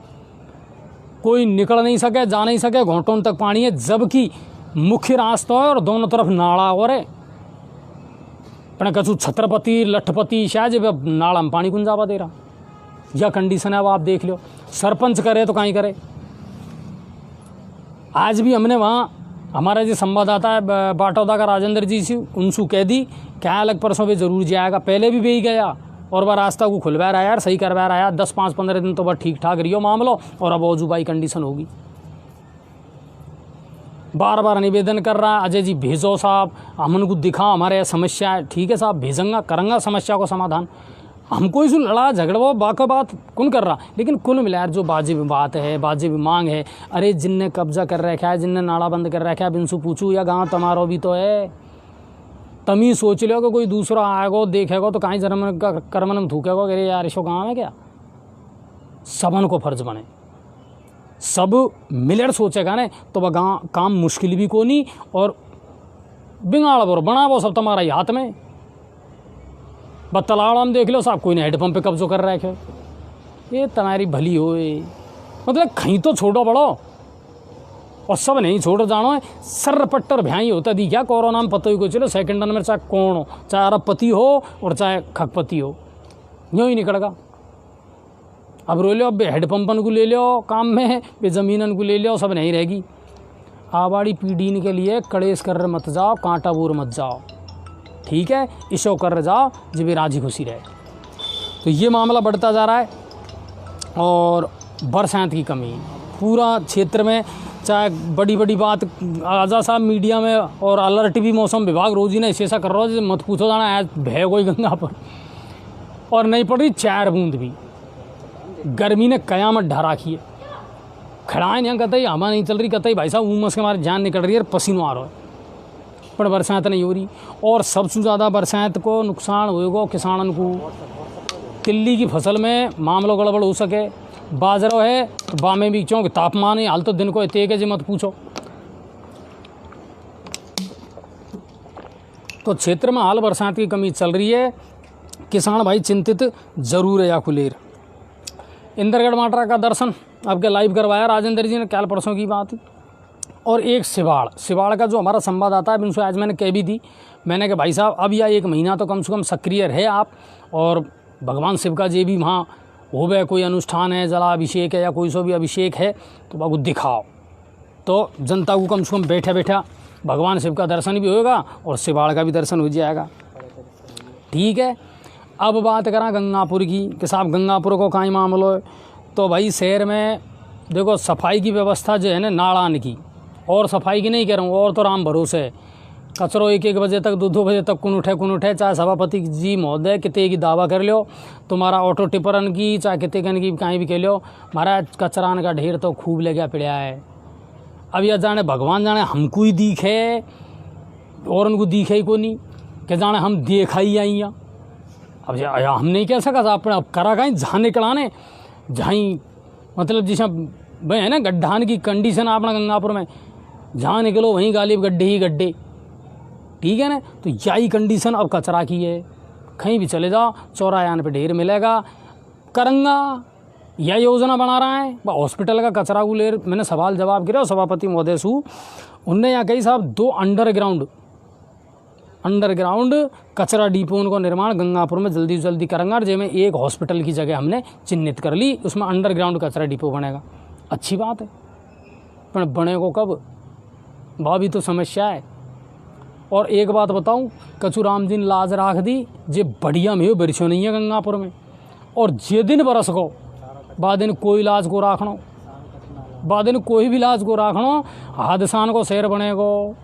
कोई निकल नहीं सके, जा नहीं सके, घोंटों तक पानी है। जबकि मुख्य रास्ता है और दोनों तरफ नाला और है। अपने कछु छत्रपति लठपति शायद नाला में पानी कुन जावा दे रहा, यह कंडीशन है। अब आप देख लो, सरपंच करे तो कहीं करे। आज भी हमने वहाँ हमारा जो संवाददाता है बाटौदा का राजेंद्र जी से उनसे कह दी क्या अलग परसों भी जरूर जाएगा। पहले भी वही गया और वह रास्ता को खुलवा रहा है यार, सही करवा रहा है यार। 10-15 दिन तो बस ठीक ठाक रही हो मामलो और अब औजूबाई कंडीशन होगी। बार बार निवेदन कर रहा है अजय जी भेजो साहब, हम उनको दिखाओ हमारे समस्या है। ठीक है साहब, भेजूंगा, करूँगा समस्या को समाधान। हमको इस लड़ा झगड़वा बाका बात कौन कर रहा, लेकिन कुल मिलाकर जो वाजिब बात है, वाजिब मांग है। अरे जिनने कब्जा कर रखा है, जिनने नाला बंद कर रखा है, अब इनसे पूछूँ या गाँव तुम्हारा भी तो है। तमी सोच लो कि कोई दूसरा आएगा देखेगा तो कहीं जन्म का कर्मन थूकेगा, अरे यार इसो गाँव है क्या। सबन को फर्ज बने, सब मिलर सोचेगा ने तो वह गाँव काम मुश्किल भी को नहीं और बिगाड़ बोर बना वो सब तुम्हारा ही हाथ में। बतलाड़ में देख लो साहब, कोई ने हेडपम्प पे कब्जो कर रखे, ये तुम्हारी भली हो। मतलब कहीं तो छोड़ो बड़ो और सब नहीं छोड़ो जानो है। सर पट्टर भ्याई होता दी क्या कोरोना में पता ही को चलो। सेकंड में चाहे कौन हो, चाहे अरबपति हो और चाहे खगपति हो, यूँ ही निकलेगा। अब रो लो, अब हेडपम्पन को ले लो काम में, वे ज़मीनन को ले लो, सब नहीं रहेगी। आबाड़ी पीढ़ी के लिए कड़ेस कर मत जाओ, कांटा बूर मत जाओ, ठीक है। इशो कर जाओ जब राजी खुशी रहे। तो ये मामला बढ़ता जा रहा है। और बरसात की कमी पूरा क्षेत्र में, चाहे बड़ी बड़ी बात आजा साहब मीडिया में और अलर्ट भी मौसम विभाग रोज ही ना ऐसा कर रहा है, मत पूछो जाना आज भय कोई गंगा पर। और नहीं पड़ रही 4 बूंद भी। गर्मी ने कयामत ढा रखी है। खड़ा नहीं कतई हवा नहीं चल रही, कतई भाई साहब उमस के हमारे जान निकल रही है, पसीनो आ रहा है, पर बरसात नहीं हो रही। और सबसे ज़्यादा बरसात को नुकसान होएगा किसानों को। तिल्ली की फसल में मामलो गड़बड़ हो सके, बाजरो है तो बामे भी क्योंकि तापमान है हाल तो दिन को इतने के जी मत पूछो। तो क्षेत्र में हाल बरसात की कमी चल रही है, किसान भाई चिंतित जरूर है। याकुलेर इंद्रगढ़ माटरा का दर्शन आपके लाइव करवाया राजेंद्र जी ने, कल परसों की बात। और एक सिवाड़ का जो हमारा संवाददाता है उनसे आज मैंने कह भी दी, मैंने कहा भाई साहब अब या 1 महीना तो कम से कम सक्रिय रहे आप, और भगवान शिव का जे भी वहाँ हो गए कोई अनुष्ठान है, जलाभिषेक है या कोई सो भी अभिषेक है तो बाबू दिखाओ, तो जनता को कम से कम बैठा बैठा भगवान शिव का दर्शन भी होगा और सिवाड़ का भी दर्शन हो जाएगा। ठीक है, अब बात करा गंगापुर की कि साहब गंगापुर को कहीं मामलो है। तो भाई शहर में देखो सफाई की व्यवस्था जो है ना नाड़ान की, और सफाई की नहीं कह रहा हूँ, और तो राम भरोसे है। कचरो 1-1 बजे तक 2-2 बजे तक कौन उठे, चाहे सभापति जी महोदय कितने की दावा कर लो, तुम्हारा ऑटो टिपरन की चाहे कितने कन की कहीं भी कह लो, महाराज कचरान का ढेर तो खूब ले गया पड़ा है। अब यह जाने भगवान जाने हमको ही दिखे और उनको दिखे ही को नहीं, कि जाने हम देखा ही आई। अब हम नहीं कह सका था अपने, अब करा कहीं जहाँ निकलाने जहाँ मतलब जिस भाई है ना गड्ढान की कंडीशन अपना गंगापुर में, जहाँ निकलो वहीं गालिब गड्ढे ही गड्ढे। ठीक है ना, तो यही कंडीशन अब कचरा की है। कहीं भी चले जाओ चौरायान पे ढेर मिलेगा। करंगा यह योजना बना रहा है हॉस्पिटल का कचरा को ले, मैंने सवाल जवाब किया सभापति महोदय सु, उनने यहाँ कही साहब 2 अंडरग्राउंड कचरा डिपो का निर्माण गंगापुर में जल्दी से जल्दी करेंगे, और जिसमें एक हॉस्पिटल की जगह हमने चिन्हित कर ली, उसमें अंडरग्राउंड कचरा डिपो बनेगा। अच्छी बात है, पर बने को कब, वह भी तो समस्या है। और एक बात बताऊं, कचूराम जी ने लाज राख दी, जे बढ़िया में बरिशो नहीं है गंगापुर में, और जे दिन बरस को बाद दिन कोई इलाज को राखनो, बाद दिन कोई भी इलाज को राखनो, हादसान को शहर बनेगो।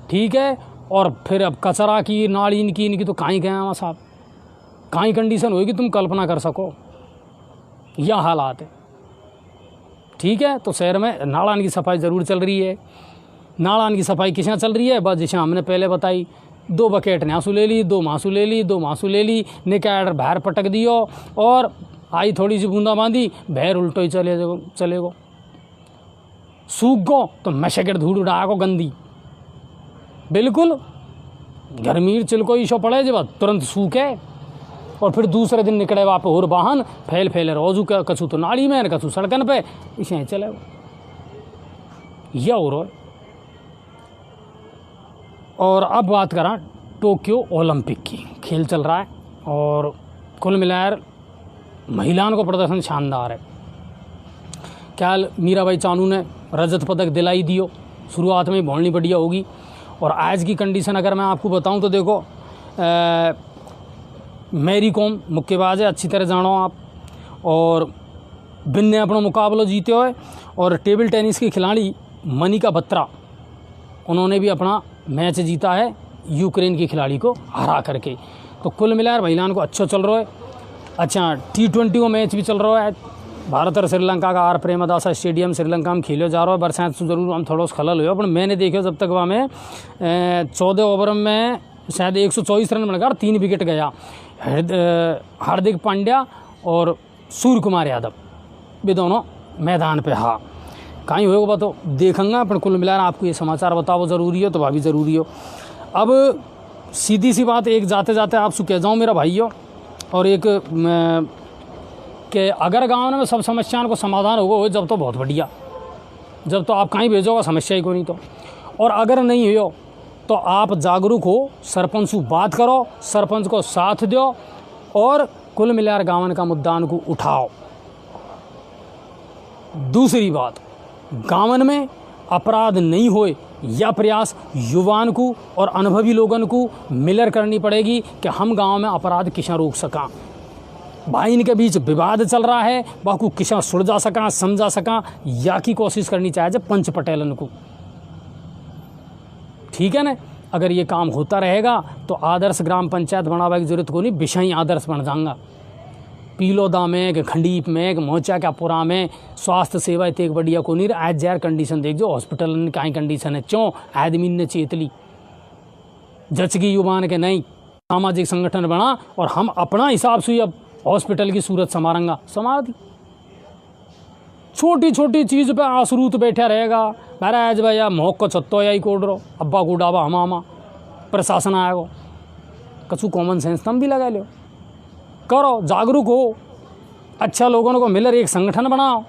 ठीक है, और फिर अब कचरा की नाली इनकी तो कहीं गया वहाँ साहब, कहीं कंडीशन होगी तुम कल्पना कर सको, यह हालात है। ठीक है, तो शहर में नालान की सफाई ज़रूर चल रही है। नालान की सफाई किस चल रही है, बस जैसे हमने पहले बताई, 2 बकेट न्यासू ले ली, 2 मासू ले ली, 2 मासू ले ली, निकाय बाहर पटक दियो, और आई थोड़ी सी बूंदा बांदी भैर उल्टो ही चलेगो। सूख गो तो मशगर धूड़ उड़ागो गंदी, बिल्कुल गर्मी चिलको ईशो पड़े जब तुरंत सूखे, और फिर दूसरे दिन निकले वहाँ पे और वाहन फैले रोजू का, कछू तो नाली में कछू सड़कन पे, इसे चले यह और। और अब बात करा टोक्यो ओलंपिक की, खेल चल रहा है और कुल मिलाकर महिलाओं को प्रदर्शन शानदार है। क्या मीराबाई चानू ने रजत पदक दिलाई दियो, शुरुआत में बहुत बढ़िया होगी। और आज की कंडीशन अगर मैं आपको बताऊं तो देखो मैरी कॉम मुक्केबाज है, अच्छी तरह जानो आप, और बिन ने अपना मुकाबला जीते हुए, और टेबल टेनिस की खिलाड़ी मनिका बत्रा उन्होंने भी अपना मैच जीता है यूक्रेन की खिलाड़ी को हरा करके। तो कुल मिलाकर महिलाओं को अच्छा चल रहा है। अच्छा T20 का मैच भी चल रहा है, भारत और श्रीलंका का आर प्रेमदासा स्टेडियम श्रीलंका में खेलो जा रहा है। बरसात से जरूर हम थोड़ा खलल हुआ, पर मैंने देखो जब तक वहाँ में 14 ओवर में शायद 124 रन बनाकर 3 विकेट गया। हार्दिक पांड्या और सूर्य कुमार यादव भी दोनों मैदान पे हाँ कहीं होगा तो देखेंगे, पर कुल मिलाकर आपको ये समाचार बताओ ज़रूरी हो तो वह भी ज़रूरी हो। अब सीधी सी बात एक जाते जाते आपसे कह जाऊँ मेरा भाइयों, और एक कि अगर गांव में सब समस्याओं को समाधान होगा जब तो बहुत बढ़िया, जब तो आप कहीं भेजोगा समस्या ही को नहीं तो। और अगर नहीं हो तो आप जागरूक हो, सरपंच से बात करो, सरपंच को साथ दो, और कुल मिलाकर गाँव का मुद्दान को उठाओ। दूसरी बात, गाँवन में अपराध नहीं होए या प्रयास युवाओं को और अनुभवी लोगों को मिलकर करनी पड़ेगी कि हम गांव में अपराध किसा रोक सका। भाई इनके बीच विवाद चल रहा है, बाकू किसा सुलझा सका, समझा सका, या की कोशिश करनी चाहिए जब पंच पटेलन को। ठीक है ना, अगर ये काम होता रहेगा तो आदर्श ग्राम पंचायत बनावा की जरूरत को नहीं, विषय आदर्श बन जाएगा। पीलोदा में, खंडीप में, मोचा का पुरा में स्वास्थ्य सेवा इतने बढ़िया को नहीं। आज जार कंडीशन देख जो हॉस्पिटल में कहीं कंडीशन है, क्यों आदमी ने चेतली जचगी युवान के नहीं, सामाजिक संगठन बना और हम अपना हिसाब से अब हॉस्पिटल की सूरत संवारेंगे, संवार दी। छोटी छोटी चीज़ पे आसरूत बैठा रहेगा। महाराज भैया मोक को छत्तो या ही कोड रो अब्बा को डाबा हमामा प्रशासन आएगा। कछु कॉमन सेंस तुम भी लगा लो, करो, जागरूक हो, अच्छा लोगों को मिलकर एक संगठन बनाओ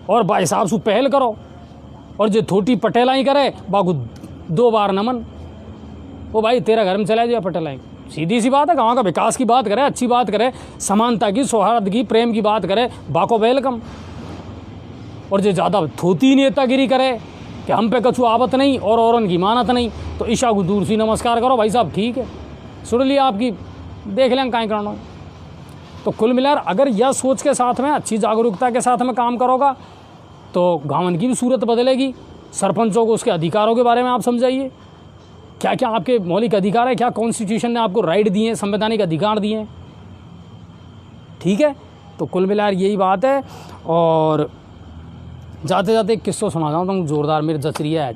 और बा हिसाब से पहल करो। और जो थोटी पटेला ही करे बागू 2 बार नमन, वो भाई तेरा घर में चला जाए पटेला। सीधी सी बात है, गाँव का विकास की बात करे, अच्छी बात करे, समानता की, सौहार्द की, प्रेम की बात करे, बाको वेलकम। और जो ज़्यादा थोती नेतागिरी करे कि हम पे कछु आवत नहीं और औरन की मानत नहीं, तो ईशा को दूर से नमस्कार करो। भाई साहब ठीक है, सुन लिया आपकी, देख लें कहीं करना। तो कुल मिलाकर अगर यह सोच के साथ में, अच्छी जागरूकता के साथ में काम करोगा तो गाँव की भी सूरत बदलेगी। सरपंचों को उसके अधिकारों के बारे में आप समझाइए, क्या क्या आपके मौलिक अधिकार है, क्या कॉन्स्टिट्यूशन ने आपको राइट दिए हैं, संवैधानिक अधिकार दिए हैं। ठीक है, तो कुल मिलाकर यही बात है। और जाते जाते एक किस्सा सुना जाऊँ तो ज़ोरदार मेरे जच रही है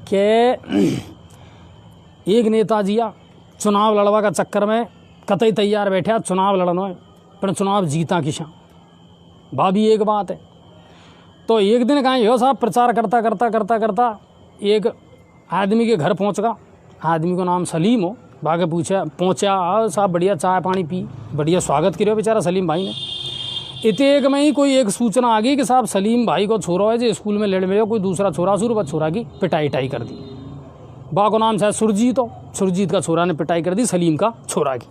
कि एक नेताजी चुनाव लड़वा का चक्कर में कतई तैयार बैठा चुनाव लड़ना है, पर चुनाव जीता किसा भाभी एक बात है। तो एक दिन कहीं हो साहब प्रचार करता करता करता करता एक आदमी के घर पहुंच गया। आदमी को नाम सलीम हो, बागे पहुंचा साहब बढ़िया चाय पानी पी, बढ़िया स्वागत करो बेचारा सलीम भाई ने। इतने एक में ही कोई एक सूचना आ गई कि साहब सलीम भाई को छोरा है जो स्कूल में लड़ में कोई दूसरा छोरा शुरू बस छोरा की पिटाई कर दी। बा को नाम शायद सुरजीत हो, सुरजीत का छोरा ने पिटाई कर दी सलीम का छोरा की।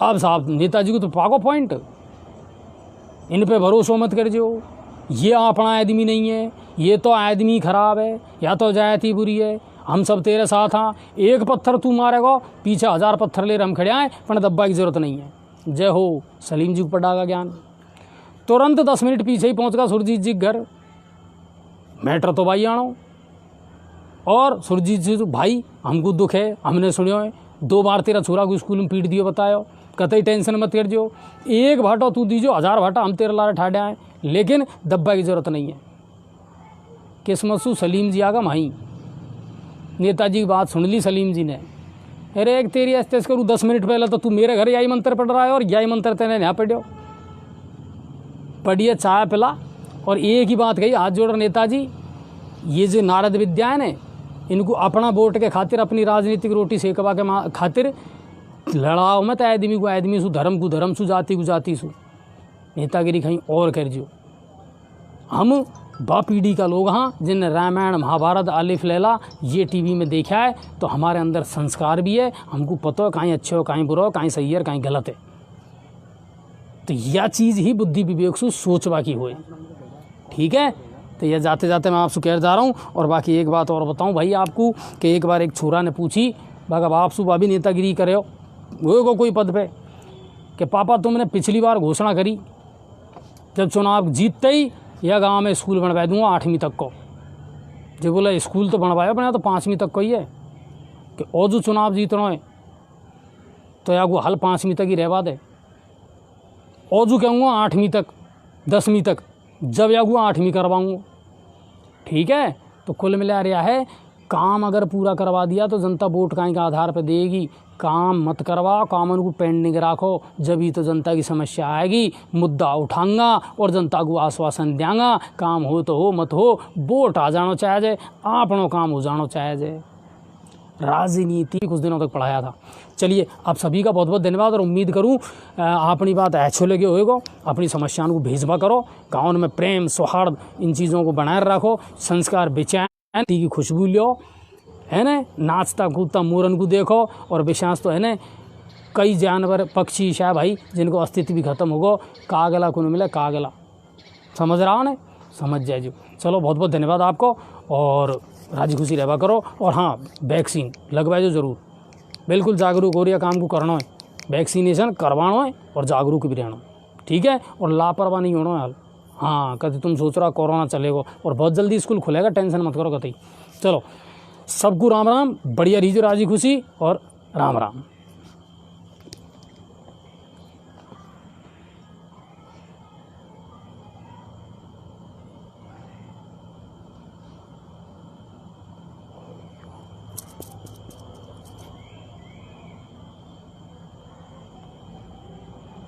अब साहब नेताजी को तो पाको पॉइंट, इन पे भरोसा मत कर जो, ये अपना आदमी नहीं है, ये तो आदमी खराब है, या तो जायती बुरी है, हम सब तेरे साथ हाँ, एक पत्थर तू मारेगा पीछे 1000 पत्थर ले हम खड़े आए, पर दब्बा की ज़रूरत नहीं है। जय हो सलीम जी को पड़ागा ज्ञान। तुरंत 10 मिनट पीछे ही पहुंच गया सुरजीत जी के घर। मैटर तो भाई आनो, और सुरजीत जी तो भाई हमको दुख है, हमने सुनियो है 2 बार तेरा छोरा को स्कूल में पीट दियो, बतायो कतई टेंशन मत कर जो, एक भाटो तू दीजो 1000 भाटा हम तेरे लारे ठाड़े आए, लेकिन दब्बा की ज़रूरत नहीं है। किस्मत सु सलीम जी आगा माही। नेताजी की बात सुन ली सलीम जी ने, अरे एक तेरी अस्तेस करूँ 10 मिनट पहले तो तू मेरे घर यही मंत्र पढ़ रहा है और यही मंत्र तेने यहाँ पढ़ियो। पढ़िए चाय पिला और एक ही बात कही, हाथ जोड़ नेताजी, ये जो नारद विद्या है ने, इनको अपना वोट के खातिर, अपनी राजनीतिक रोटी सेकवा के खातिर लड़ाओ मत आदमी को आदमी सु, धर्म को धर्म सु, जाति को जाति सु। नेतागिरी कहीं और कर जो। हम बा पीढ़ी का लोग हाँ जिनने रामायण महाभारत आलिफ लैला ये टीवी में देखा है, तो हमारे अंदर संस्कार भी है, हमको पता है कहीं अच्छे हो कहीं बुरा हो, कहीं सही है कहीं गलत है। तो यह चीज़ ही बुद्धि विवेक से सोचवा की होए। ठीक है, तो यह जाते जाते मैं आपसे कह जा रहा हूँ। और बाकी एक बात और बताऊँ भाई आपको कि एक बार एक छोरा ने पूछी, बागा बाप सु भाभी नेतागिरी करे हो वो कोई पद पे, कि पापा तुमने पिछली बार घोषणा करी जब चुनाव जीतते ही यह गांव में स्कूल बनवा दूंगा 8वीं तक को। जो बोला स्कूल तो बनवाया अपने तो 5वीं तक को ही है, कि और जो चुनाव जीतना है तो या वो हल 5वीं तक ही रहवा दे, और जो कहूँगा 8वीं तक 10वीं तक, जब या वो 8वीं करवाऊँगा। ठीक है, तो कुल मिला रहा है काम अगर पूरा करवा दिया तो जनता वोट काहे के आधार पर देगी। काम मत करवाओ, कामन को पेंडिंग रखो, जब ही तो जनता की समस्या आएगी, मुद्दा उठाऊंगा और जनता को आश्वासन देंगा। काम हो तो हो, मत हो, वोट आ जानो चाहे जाए, आपनो काम हो जानो चाहे जाए। राजनीति कुछ दिनों तक पढ़ाया था। चलिए आप सभी का बहुत बहुत धन्यवाद, और उम्मीद करूँ अपनी बात अच्छे लगे होएगा। अपनी समस्याओं को भेजवा करो, गाँव में प्रेम सौहार्द इन चीज़ों को बनाए रखो, संस्कार बेचैन की खुशबू लो, है ना, नाचता कूदता मोरन को देखो। और विश्वास तो है ना, कई जानवर पक्षी शायद भाई जिनको अस्तित्व भी खत्म होगा, कागला को नहीं मिला कागला, समझ रहा हो ना, समझ जाए जो। चलो बहुत बहुत धन्यवाद आपको, और राजी खुशी रहवा करो। और हाँ, वैक्सीन लगवाए जो ज़रूर, बिल्कुल जागरूक हो रही है, काम को करना है, वैक्सीनेशन करवाना है और जागरूक भी रहना। ठीक है, और लापरवाह नहीं होना है। हाँ, कभी तुम सोच रहा कोरोना चलेगा और बहुत जल्दी स्कूल खुलेगा, टेंशन मत करो कतई। चलो सबको राम राम, बढ़िया रहीजो, राजी खुशी और राम राम।